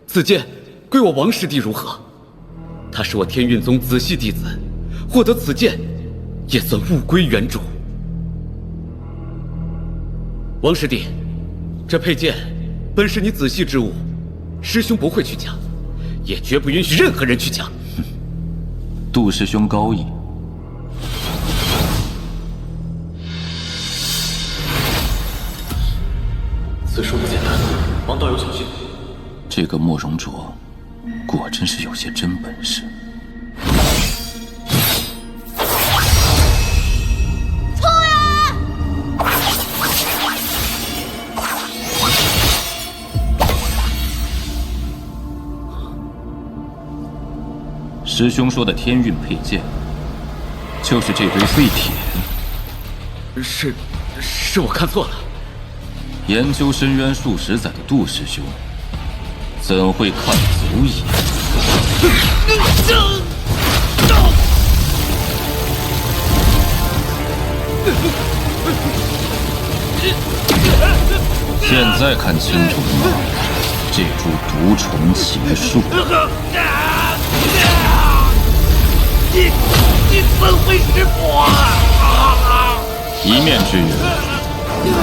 此剑归我王师弟如何？他是我天运宗子系弟子，获得此剑也算物归原主。王师弟，这佩剑本是你子系之物，师兄不会去抢，也绝不允许任何人去抢。杜师兄高义。此事不简单，王道友小心。这个慕容卓，果真是有些真本事。冲呀！师兄说的天运佩剑，就是这堆废铁。是我看错了。研究深渊数十载的杜师兄，怎会看足矣？现在看清楚了吗？这株毒虫邪术。你怎会识破啊？一面之缘，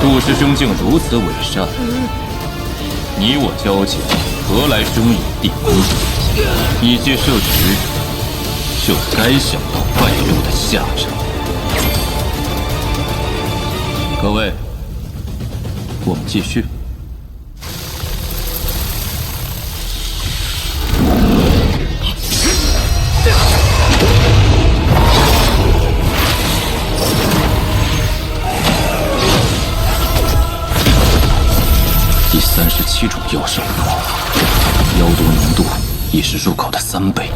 杜师兄竟如此伪善，你我交情，何来兄友弟恭？你既设局，就该想到败露的下场。各位，我们继续。第37种妖兽，妖毒浓度已是入口的3倍。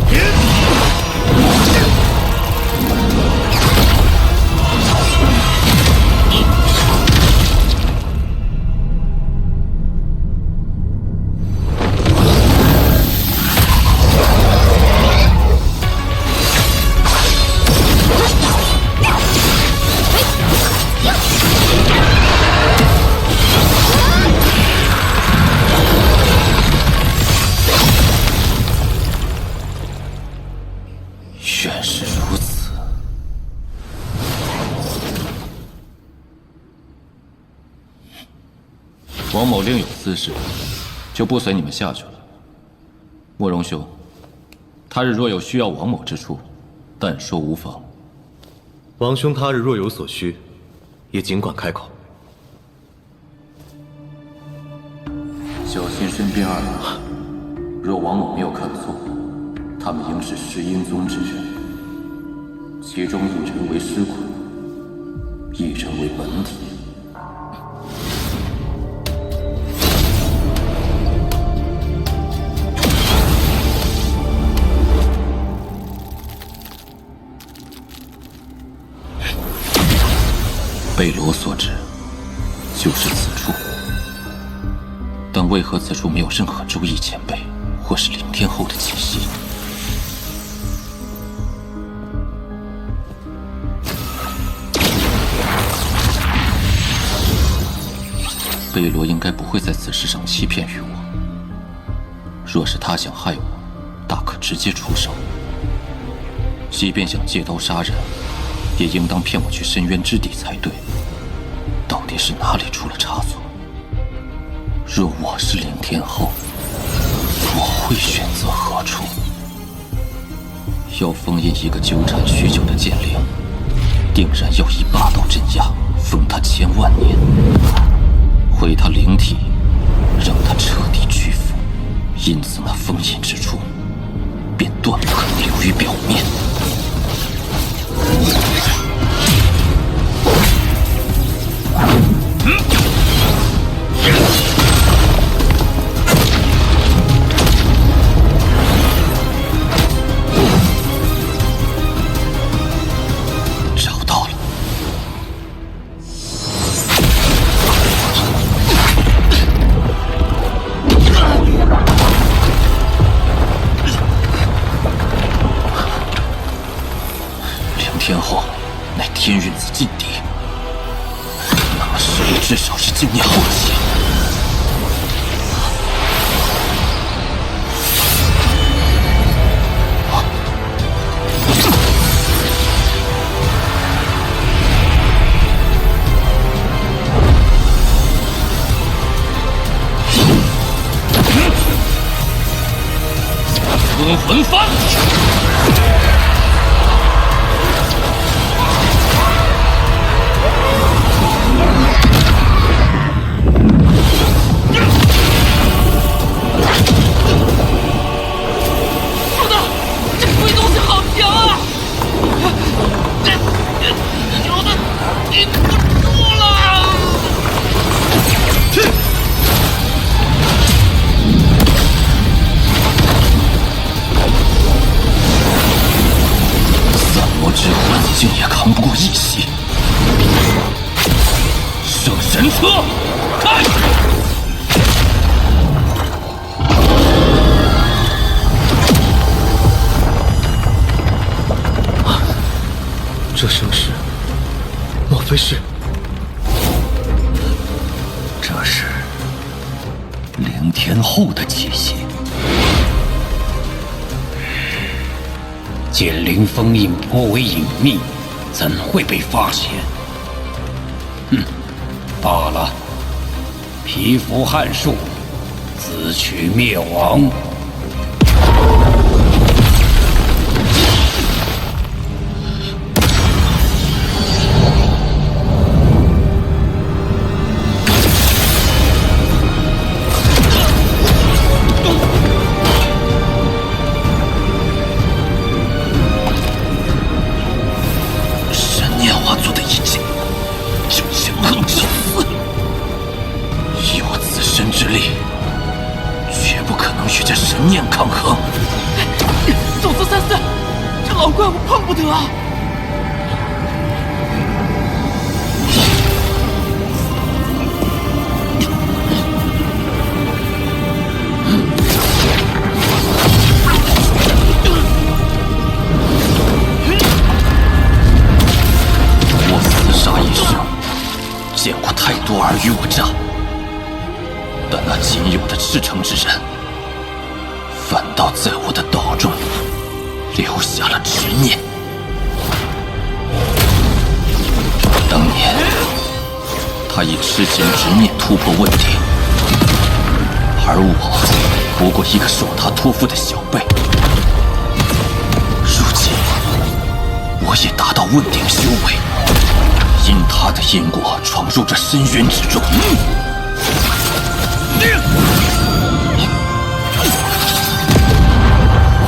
原是如此。王某另有私事，就不随你们下去了。慕容兄，他日若有需要王某之处，但说无妨。王兄他日若有所需，也尽管开口。小心身边二人，若王某没有看错，他们应是石阴宗之人，其中一人为尸捆，一人为本体。贝罗所指，就是此处。但为何此处没有任何周易前辈或是凌天后的气息？贝罗应该不会在此事上欺骗于我。若是他想害我，大可直接出手。即便想借刀杀人，也应当骗我去深渊之地才对。到底是哪里出了差错？若我是凌天后，我会选择何处？要封印一个纠缠许久的剑灵，定然要以霸道镇压，封他千万年，毁他灵体，让他彻底屈服。因此，那封印之处便断不可能流于表面。找到了。凌天后乃天运子劲敌，那么实力至少是今年后期。吞魂幡。主子，这鬼东西好强啊！有的顶不住了。散魔之魂竟也扛不过一袭。圣神车，开！这声势，莫非是？这是凌天后的气息。剑灵封印颇为隐秘，怎会被发现？罢了，蚍蜉撼树，自取灭亡。抗衡！种子34，这老怪物碰不得啊！我厮杀一生，见过太多尔虞我诈，但那仅有的赤诚之人，反倒在我的岛中留下了执念。当年，他以痴情执念突破问题，而我不过一个受他托付的小辈。如今，我也达到问鼎修为，因他的因果闯入这深渊之中。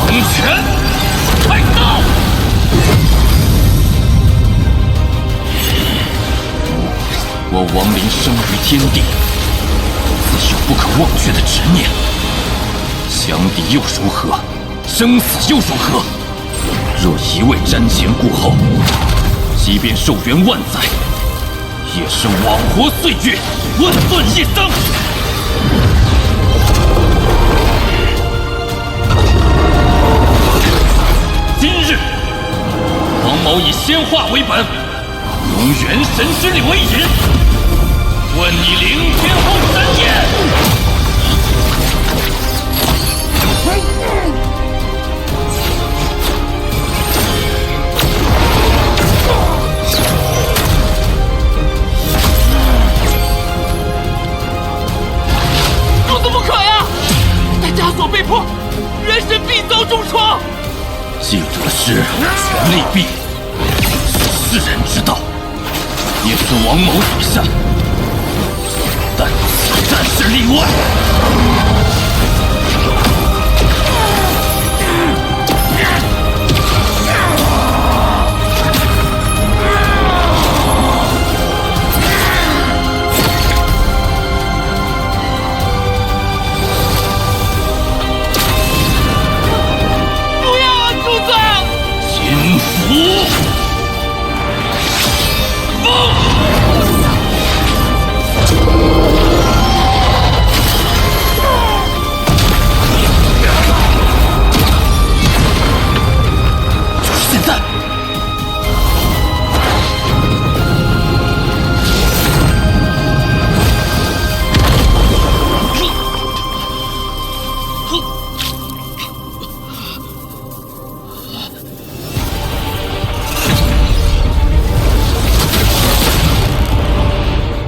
王权开刀！我亡灵生于天地，自有不可忘却的执念。强敌又如何？生死又如何？若一味瞻前顾后，即便寿元万载，也是枉活岁月，混沌一生。今日，王某以仙化为本，用元神之力为引，问你凌天后3年。如此不可呀！待枷锁被破，元神必遭重创。记住的是，权力弊是世人之道，也是王某所向。但此战是例外。不要啊，主子！金符风。就是现在！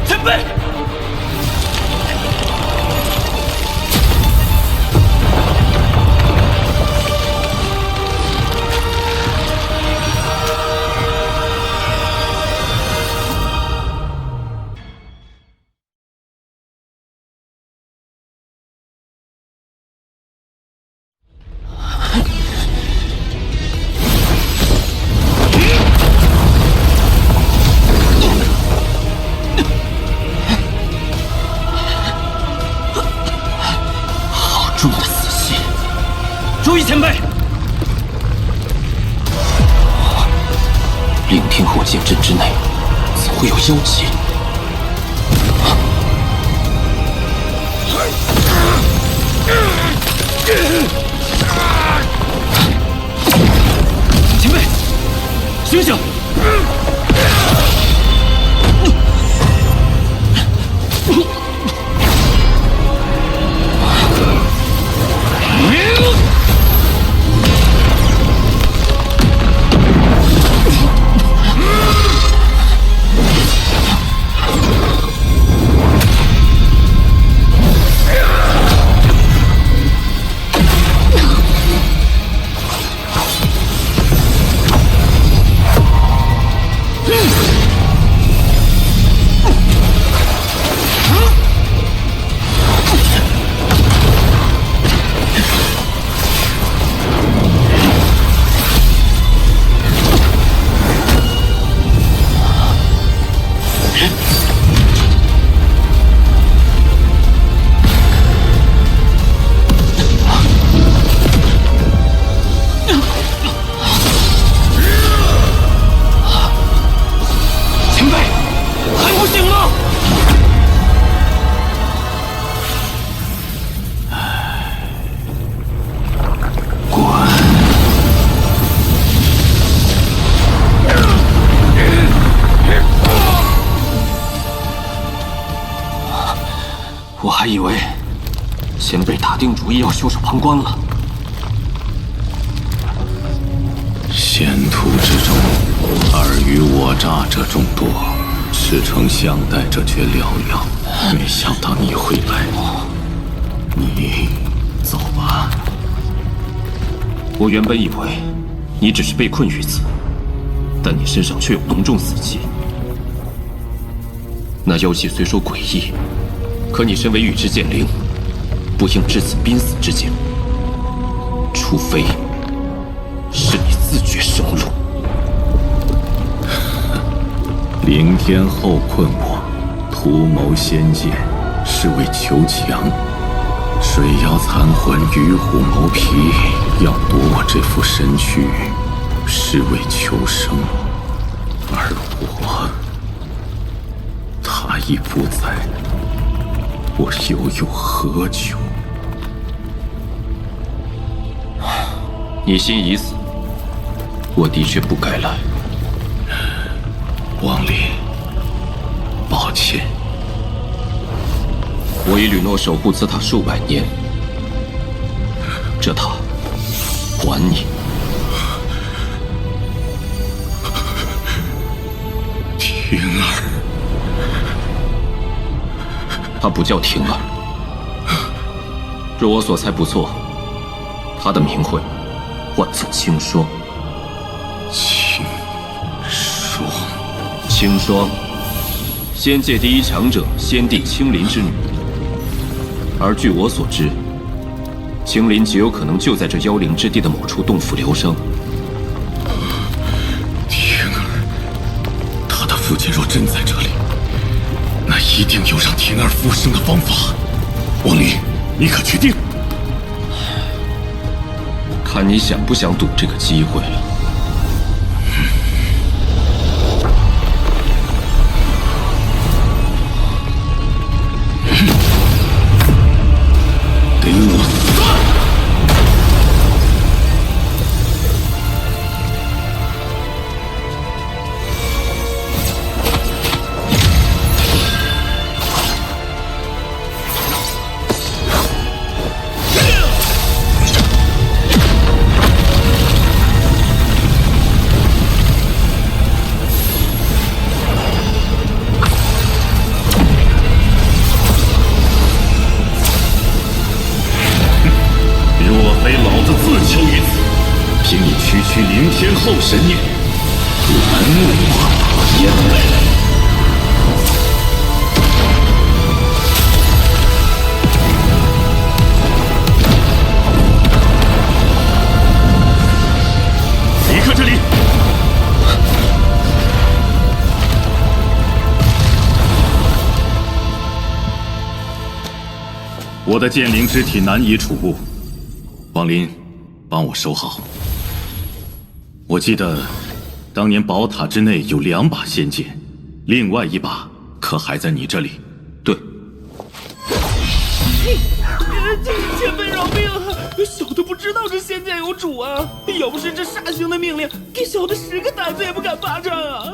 前辈！好重的死气！注意，前辈！凌天后剑阵之内，怎会有妖气？前辈，醒醒！前辈，还不醒吗？滚！我还以为前辈打定主意要袖手旁观了。险途之中，尔虞我诈者众多，赤诚相待者却寥寥。没想到你会来，你走吧。我原本以为你只是被困于此，但你身上却有浓重死气。那妖气虽说诡异，可你身为宇之剑灵，不应至此濒死之境。除非是你自绝生路。凌天后困我，图谋仙界，是为求强。水妖残魂与虎谋皮，要夺我这副身躯，是为求生。而我，他已不在，我又有何求？你心已死，我的确不该来。王林，抱歉，我已陨落守护此塔数百年，这塔还你。婷儿，他不叫婷儿，若我所猜不错，他的名讳唤作青霜。青霜，青霜，仙界第一强者仙帝青林之女。而据我所知，青林极有可能就在这妖灵之地的某处洞府疗伤。婷儿，他的父亲若真在这里，那一定有让婷儿复生的方法。王离，你可确定？看你想不想赌这个机会了。给我死！凭你区区灵天后神念，难为我燕尾。离开这里！我的剑灵之体难以储物，王林，帮我收好。我记得，当年宝塔之内有2把仙剑，另外1把可还在你这里？对。前辈饶命啊！小的不知道这仙剑有主啊！要不是这煞星的命令，给小的10个胆子也不敢霸占啊！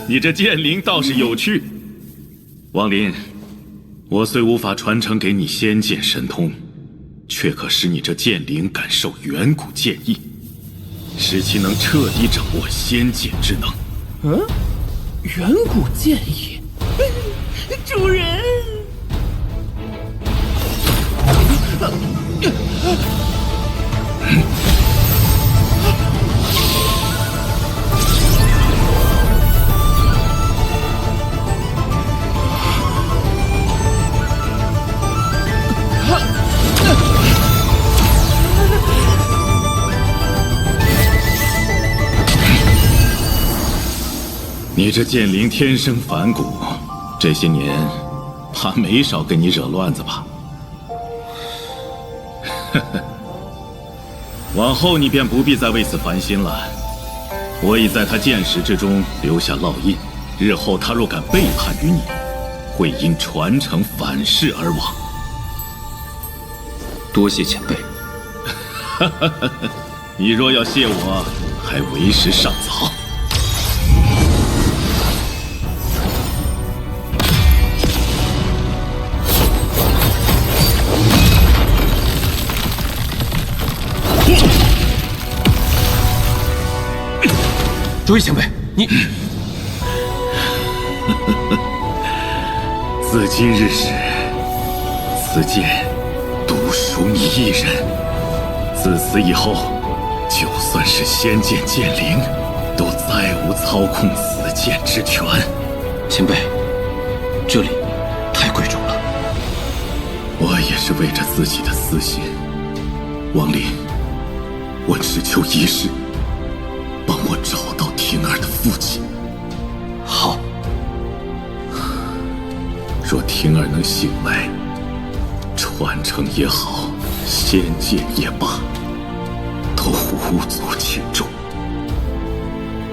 你这剑灵倒是有趣，王林，我虽无法传承给你仙剑神通，却可使你这剑灵感受远古剑意，使其能彻底掌握仙剑之能。远古剑意，主人。你这剑灵天生反骨，这些年怕没少给你惹乱子吧？往后你便不必再为此烦心了。我已在他剑识之中留下烙印，日后他若敢背叛于你，会因传承反噬而亡。多谢前辈。你若要谢我，还为时尚早。诸位前辈，你自今日始，此剑独属你一人。自此以后，就算是仙剑剑灵，都再无操控此剑之权。前辈，这里太贵重了。我也是为着自己的私心。王林，我只求一事，帮我找到婷儿的父亲。好。若婷儿能醒来，传承也好，仙剑也罢，都无足轻重。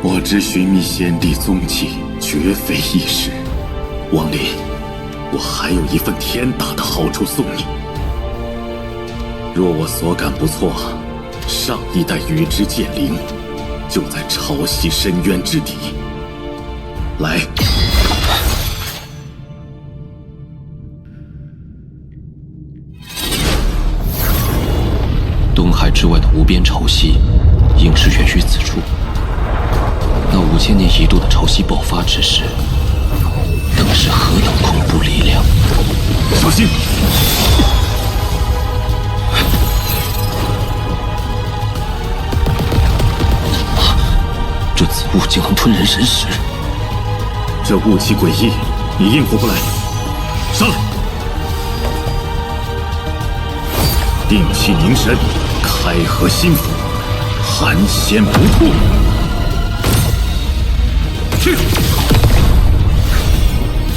我只寻觅先帝踪迹，绝非易事。王林，我还有一份天大的好处送你。若我所感不错，上一代羽之剑灵就在潮汐深渊之底。来。东海之外的无边潮汐，应是源于此处。那5000年一度的潮汐爆发之时，当是何等恐怖力量！小心！这紫雾竟能吞人神识，这雾气诡异，你应付不来。上来！定气凝神，开合心腹，寒仙不吐。去！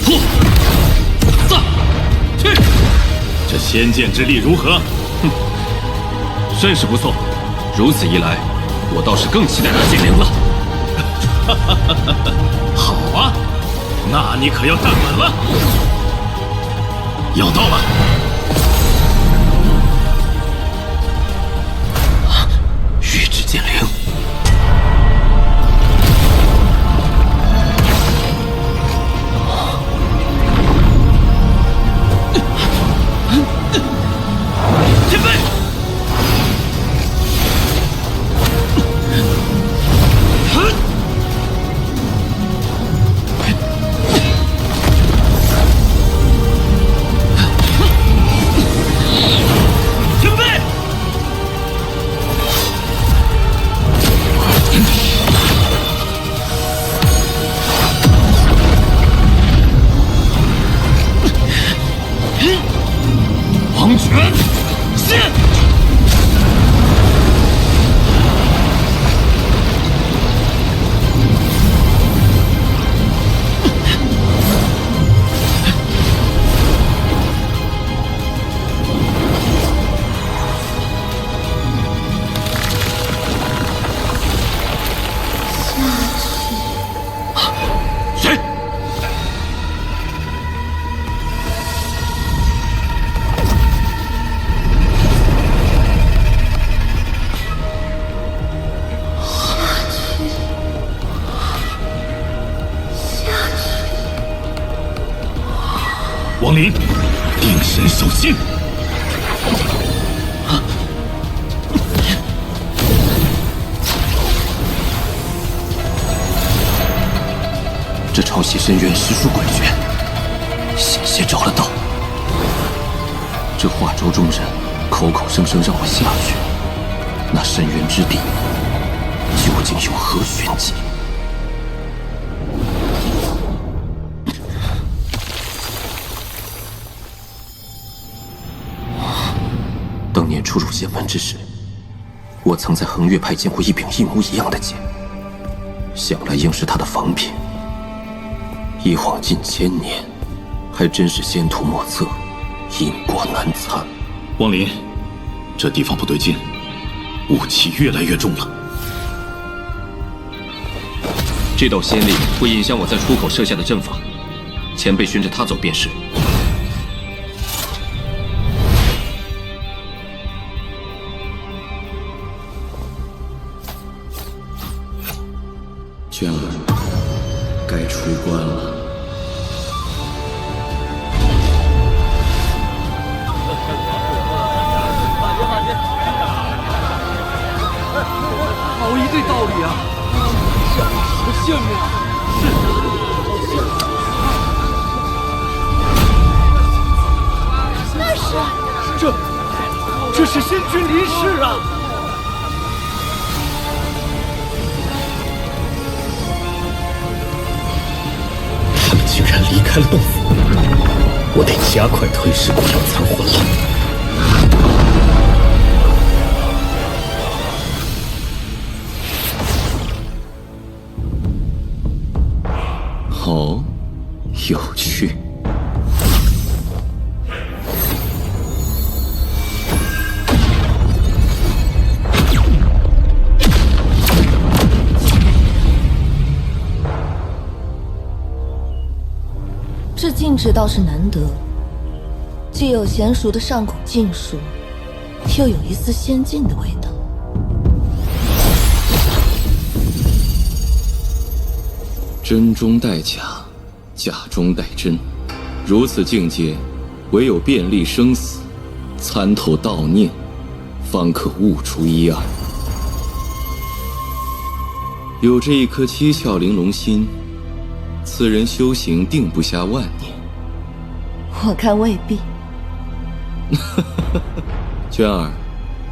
破！散！去！这仙剑之力如何？哼，甚是不错。如此一来，我倒是更期待那精灵了。好啊，那你可要站稳了。要到了。玉质剑灵。前辈。王权现！谁？王林，定神守心。这潮汐深渊实属诡谲，险些着了道。这化州众人口口声声让我下去，那深渊之地究竟有何玄机？当年初入仙门之时，我曾在恒月派见过一柄一模一样的剑，想来应是他的仿品。一晃近1000年，还真是仙途莫测，因果难参。王林，这地方不对劲，雾气越来越重了。这道仙力会影响我在出口设下的阵法，前辈循着它走便是。娟儿，该出关了。好一对道理啊！好羡慕啊！那是这是仙君离世啊！他们竟然离开了洞府，我得加快吞噬古妖残魂了。好，有趣。这禁制倒是难得，既有娴熟的上古禁术，又有一丝仙境的味道。真中带假，假中带真，如此境界，唯有遍历生死，参透道念，方可悟出一二。有这一颗七窍玲珑心，此人修行定不下万年。我看未必。娟儿，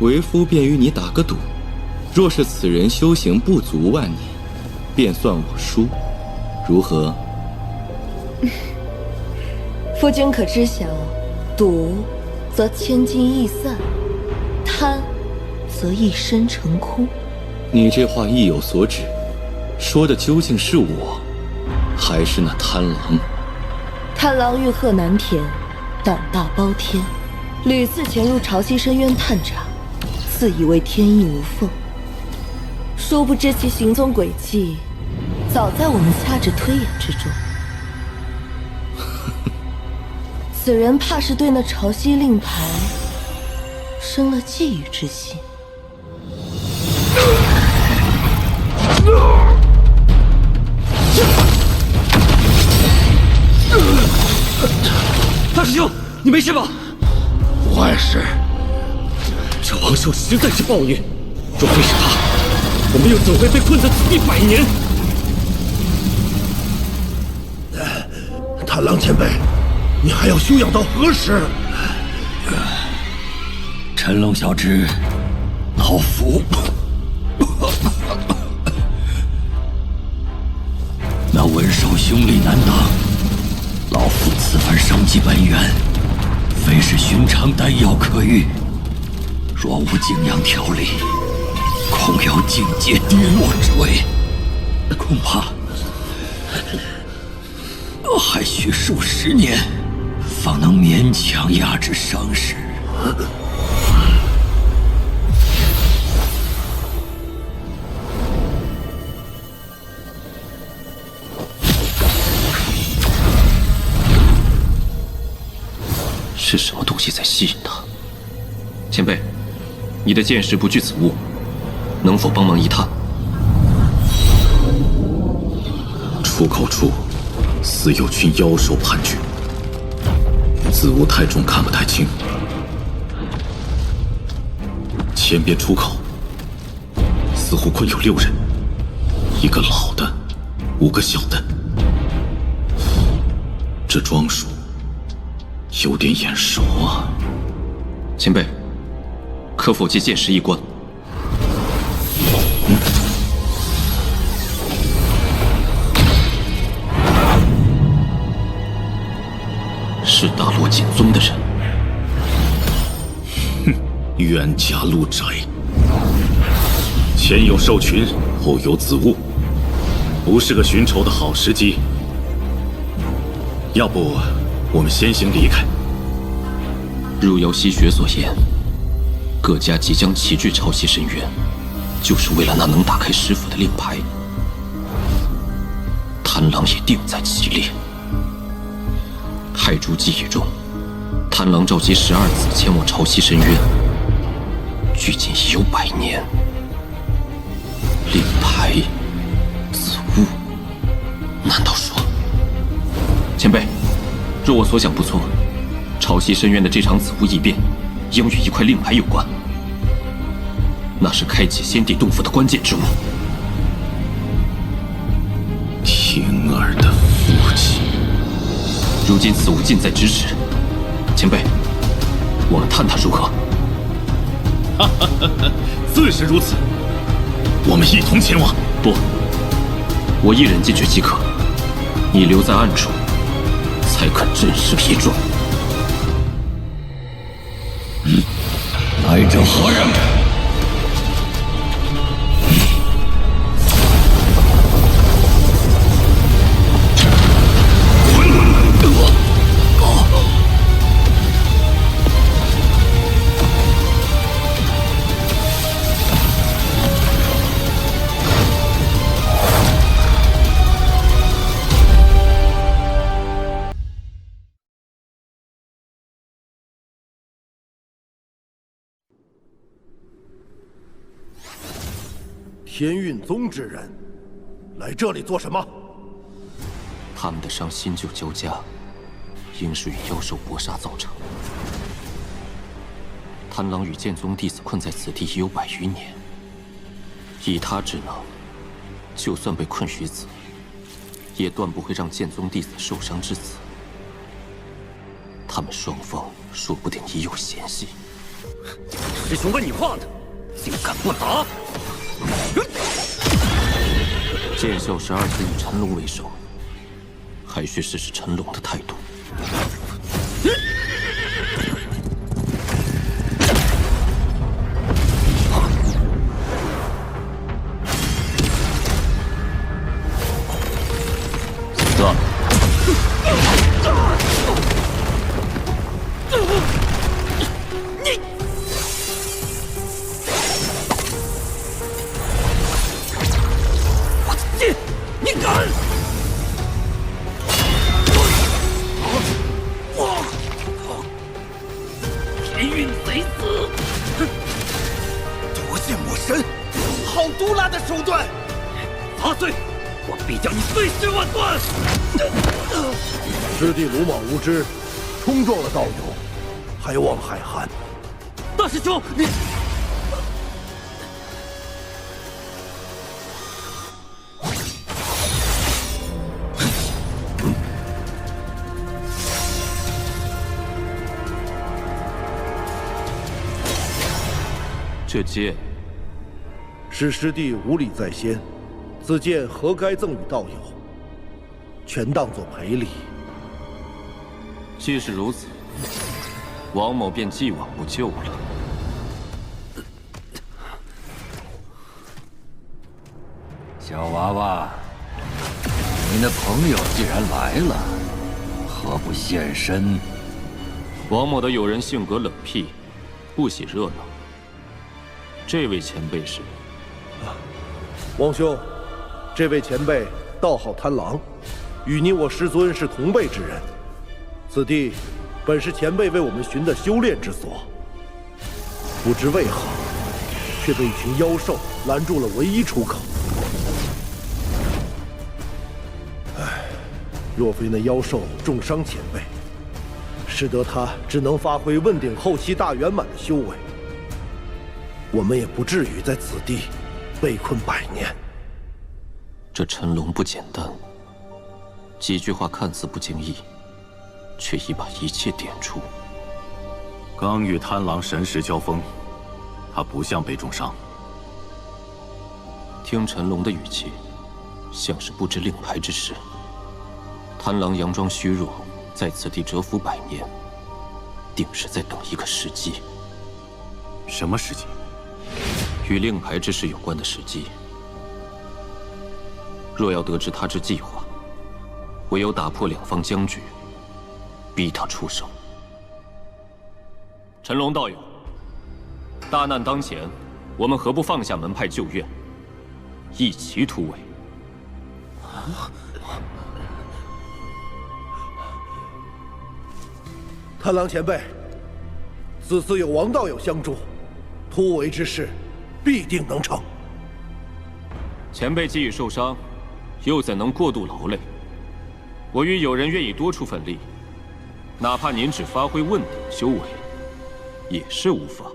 为夫便与你打个赌，若是此人修行不足万年，便算我输，如何？夫君可知晓，赌则千金易散，贪则一身成空。你这话意有所指，说的究竟是我，还是那贪狼？贪狼欲壑难填，胆大包天，屡次潜入潮汐深渊探查，自以为天衣无缝，殊不知其行踪轨迹早在我们掐指推演之中。此人怕是对那潮汐令牌生了觊觎之心。大师兄，你没事吧？不碍事。这王寿实在是暴虐，若非是他，我们又怎会被困在此地100年？贪狼前辈，你还要休养到何时？陈龙小侄，老夫那文寿凶力难挡，老夫此番伤及本源，非是寻常丹药可愈。若无景阳调理，恐有境界跌落之危，恐怕还需数十年，方能勉强压制伤势。是什么东西在吸引他？前辈，你的剑识不惧此物，能否帮忙一探？出口处似有群妖兽盘踞，此物太重，看不太清。前边出口似乎困有6人，1个老的，5个小的。这装束有点眼熟啊！前辈，可否借剑识一观？是大罗锦宗的人。哼，冤家路窄，前有兽群，后有子物，不是个寻仇的好时机。要不，我们先行离开。如姚希雪所言，各家即将齐聚潮汐深渊，就是为了那能打开师傅的令牌。贪狼也定在其列。太珠记忆中，贪狼召集12子前往潮汐深渊，距今已有100年。令牌，子物，难道说？前辈，若我所想不错，潮汐深渊的这场子物异变，应与一块令牌有关。那是开启仙地洞府的关键之物。天儿的父亲。如今此物近在咫尺，前辈，我们探它如何？哈哈哈哈，自是如此。我们一同前往。不，我一人进去即可，你留在暗处，才肯震慑一状。来者何人？天运宗之人，来这里做什么？他们的伤新旧交加，应是与妖兽搏杀造成。贪狼与剑宗弟子困在此地已有100余年，以他之能，就算被困于此，也断不会让剑宗弟子受伤至此。他们双方说不定已有嫌隙。师兄问你话呢，竟敢不答！剑啸12子以陈龙为首，还需试试陈龙的态度。师弟鲁莽无知，冲撞了道友，还望海涵。大师兄，你这剑是师弟无礼在先，此剑何该赠与道友？全当作赔礼。既是如此，王某便既往不咎了。小娃娃，你的朋友既然来了，何不现身？王某的友人性格冷僻，不喜热闹。这位前辈是？王兄，这位前辈道号贪狼，与你我师尊是同辈之人。此地本是前辈为我们寻的修炼之所，不知为何，却被一群妖兽拦住了唯一出口。唉，若非那妖兽重伤前辈，使得他只能发挥问鼎后期大圆满的修为，我们也不至于在此地被困100年。这陈龙不简单，几句话看似不经意，却已把一切点出。刚与贪狼神识交锋，他不像被重伤。听陈龙的语气，像是不知令牌之事。贪狼佯装虚弱，在此地蛰伏100年，定是在等一个时机。什么时机？与令牌之事有关的时机。若要得知他之计划，唯有打破两方僵局，逼他出手。陈龙道友，大难当前，我们何不放下门派旧怨，一齐突围？贪狼前辈，此次有王道友相助，突围之事必定能成。前辈既已受伤，又怎能过度劳累？我与友人愿意多出份力，哪怕您只发挥问鼎修为，也是无妨。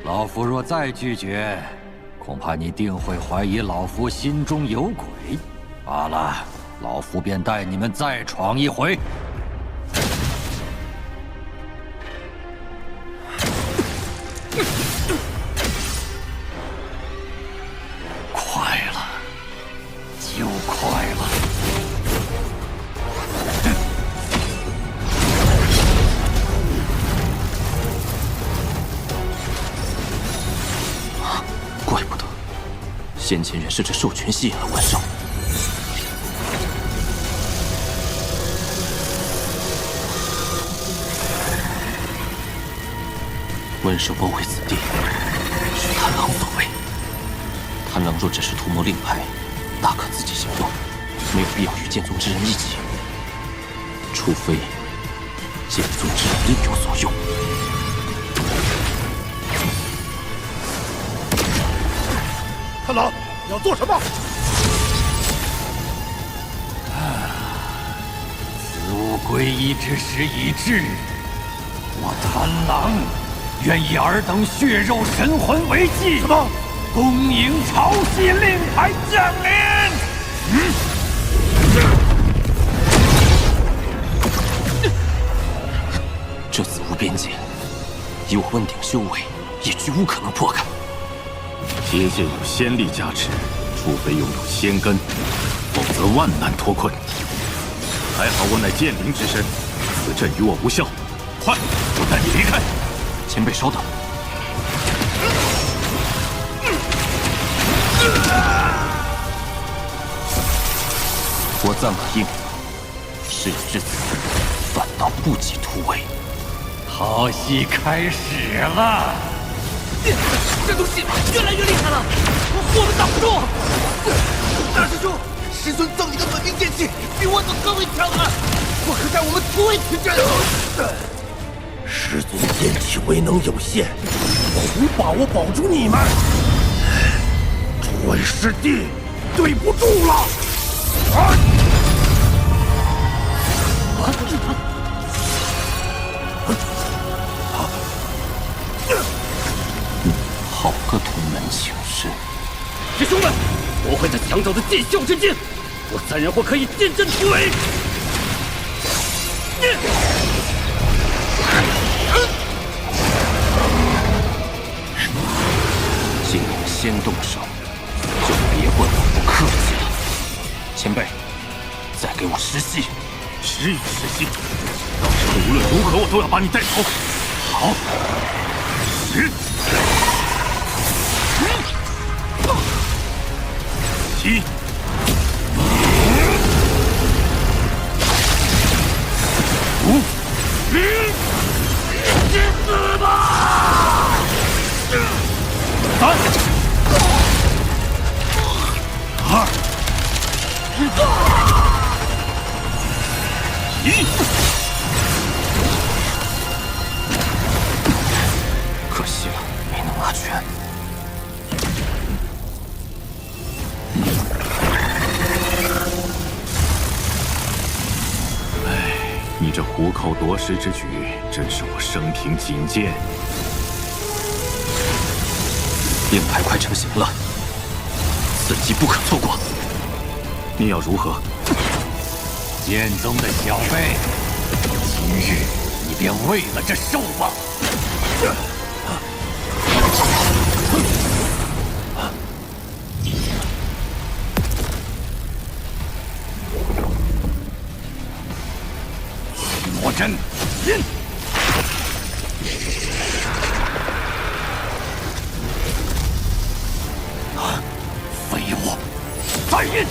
老夫若再拒绝，恐怕你定会怀疑老夫心中有鬼。罢了，老夫便带你们再闯一回。快了，就快了。怪不得，先前原是这兽群吸引了万兽。温兽包围此地，是贪狼所为。贪狼若只是图谋令牌，大可自己行动，没有必要与剑宗之人一起。除非剑宗之人另有所用。太郎，你要做什么？子午归一之时已至，我贪狼愿以尔等血肉神魂为祭，什么？恭迎潮汐令牌降临。这子午边界，以我问鼎修为，也绝无可能破开。结界有仙力加持，除非拥有仙根，否则万难脱困。还好我乃剑灵之身，此阵与我无效。快，我带你离开。前辈稍等。我暂可应，事已至此，反倒不及突围。好戏开始了！这东西越来越厉害了，我们挡不住！大师兄，师尊赠你的本命剑气比我等更为强悍，我可带我们突围此阵。师尊剑气威能有限，我无把握保住你们。诸位师弟，对不住了。好个同门情深！师兄们，我会这强者的剑鞘之间，我3人或可以剑阵突围。既然先动手，就别怪我不客气了。前辈，再给我10息。10与10息，到时候无论如何我都要把你带走。好，10、9、5、去死吧！3、2、1。可惜了，没能拿全。你这虎口夺食之举，真是我生平仅见。令牌快成型了，此机不可错过。你要如何？剑宗的小辈，今日你便为了这兽吧！魔针引，废物，再引。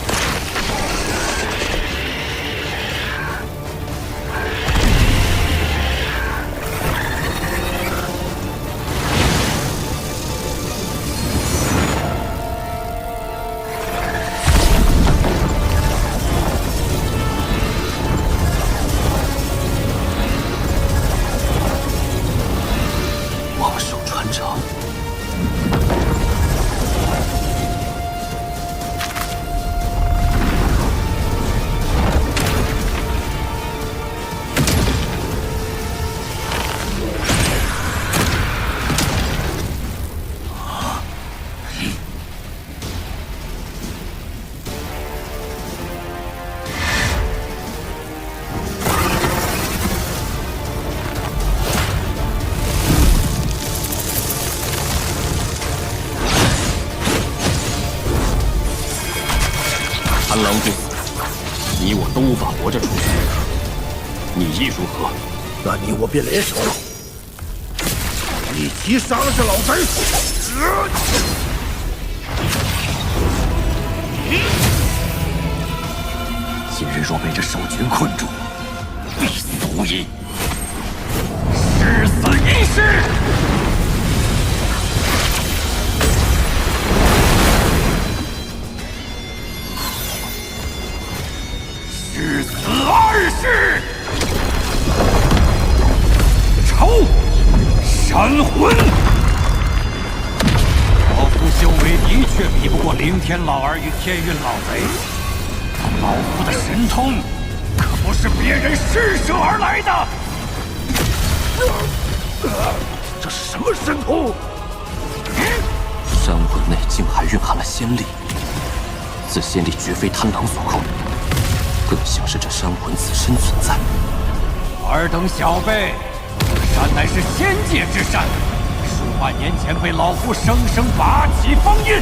望手传承。豺狼之死，你我都无法活着出去。你意如何？那你我便联手，一起杀了这老贼！今日若被这兽群困住，必死无疑。誓死一试！滚！老夫修为的确比不过凌天老儿与天运老贼，但老夫的神通可不是别人施舍而来的。这是什么神通？山魂内竟还蕴含了仙力，此仙力绝非贪狼所控，更像是这山魂自身存在。尔等小辈，此山乃是仙界之山，数万年前被老夫生生拔起封印。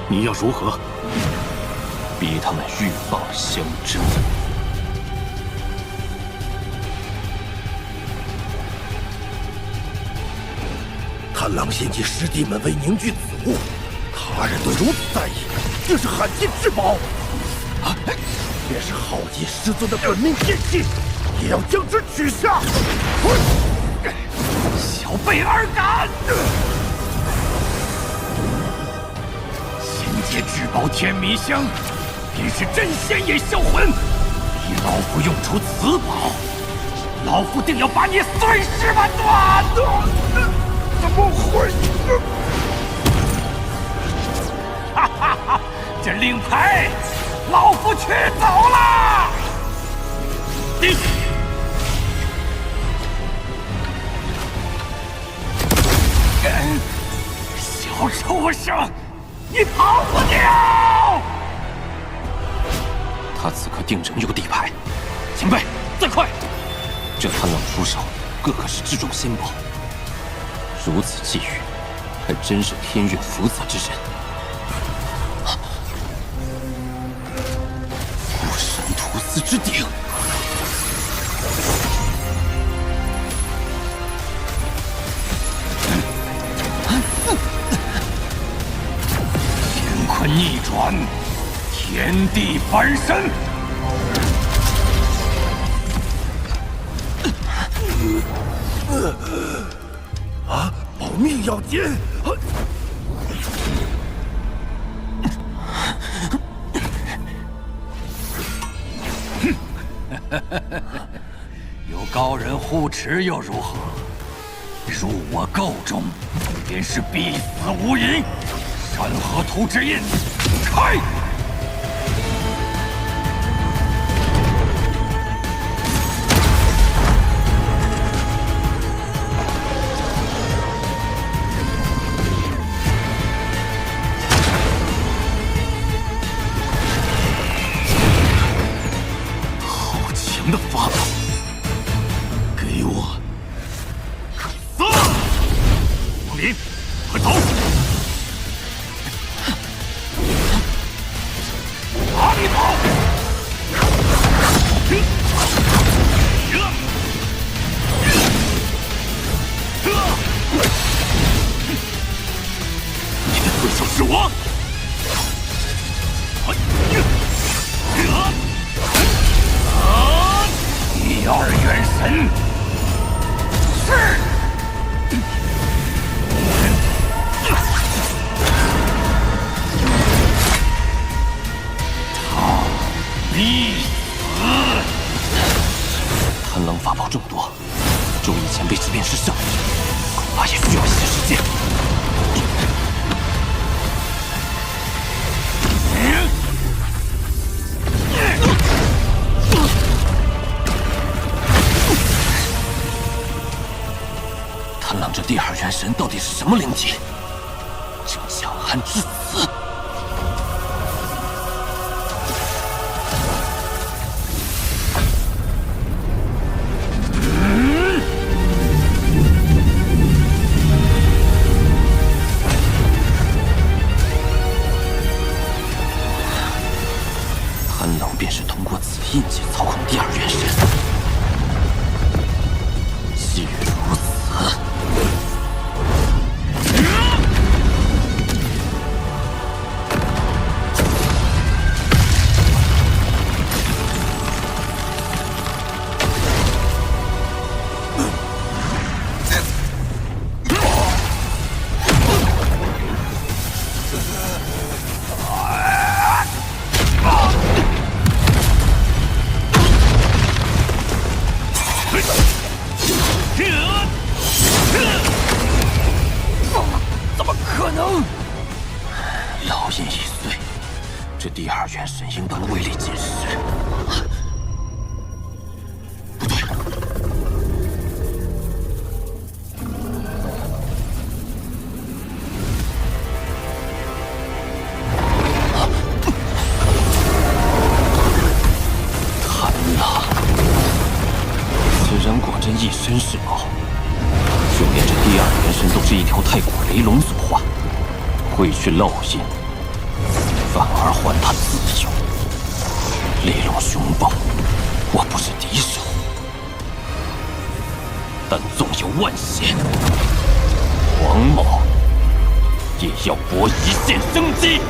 你要如何？逼他们鹬蚌相争。贪狼仙界师弟们为凝聚此物，他人都如此在意，这是罕见至宝。便是耗尽师尊的本命剑气，也要将之取下。小辈尔敢！仙界至宝天迷香，便是真仙也销魂。逼老夫用出此宝，老夫定要把你碎尸万段！怎么会？哈哈哈！这令牌，老夫取走了。小畜生，你跑不掉！他此刻定仍有底牌。前辈，再快！这贪狼出手，个个是至重仙宝。如此际遇，还真是天运福泽之人。护神屠司之鼎，乾坤逆转，天地翻身。啊！保命要紧！有高人护持又如何？入我构中，便是必死无疑。山河图之印，开！的法宝，给我！死！王林，快走！哪里跑？你的对手是我！第二元神是。他必死。贪狼法宝众多，周易前辈即便是胜，恐怕也需要些时间。贪狼这第二元神到底是什么灵体？这么强悍至此！贪狼便是通过此印记操控第二元神。既如此。这第二元神应当威力尽失。不对，贪狼，此人果真一身是宝，就连这第二元神都是一条太古雷龙所化，会去烙印，反而还他自由。雷龙凶暴，我不是敌手，但纵有万险，黄某也要搏一线生机。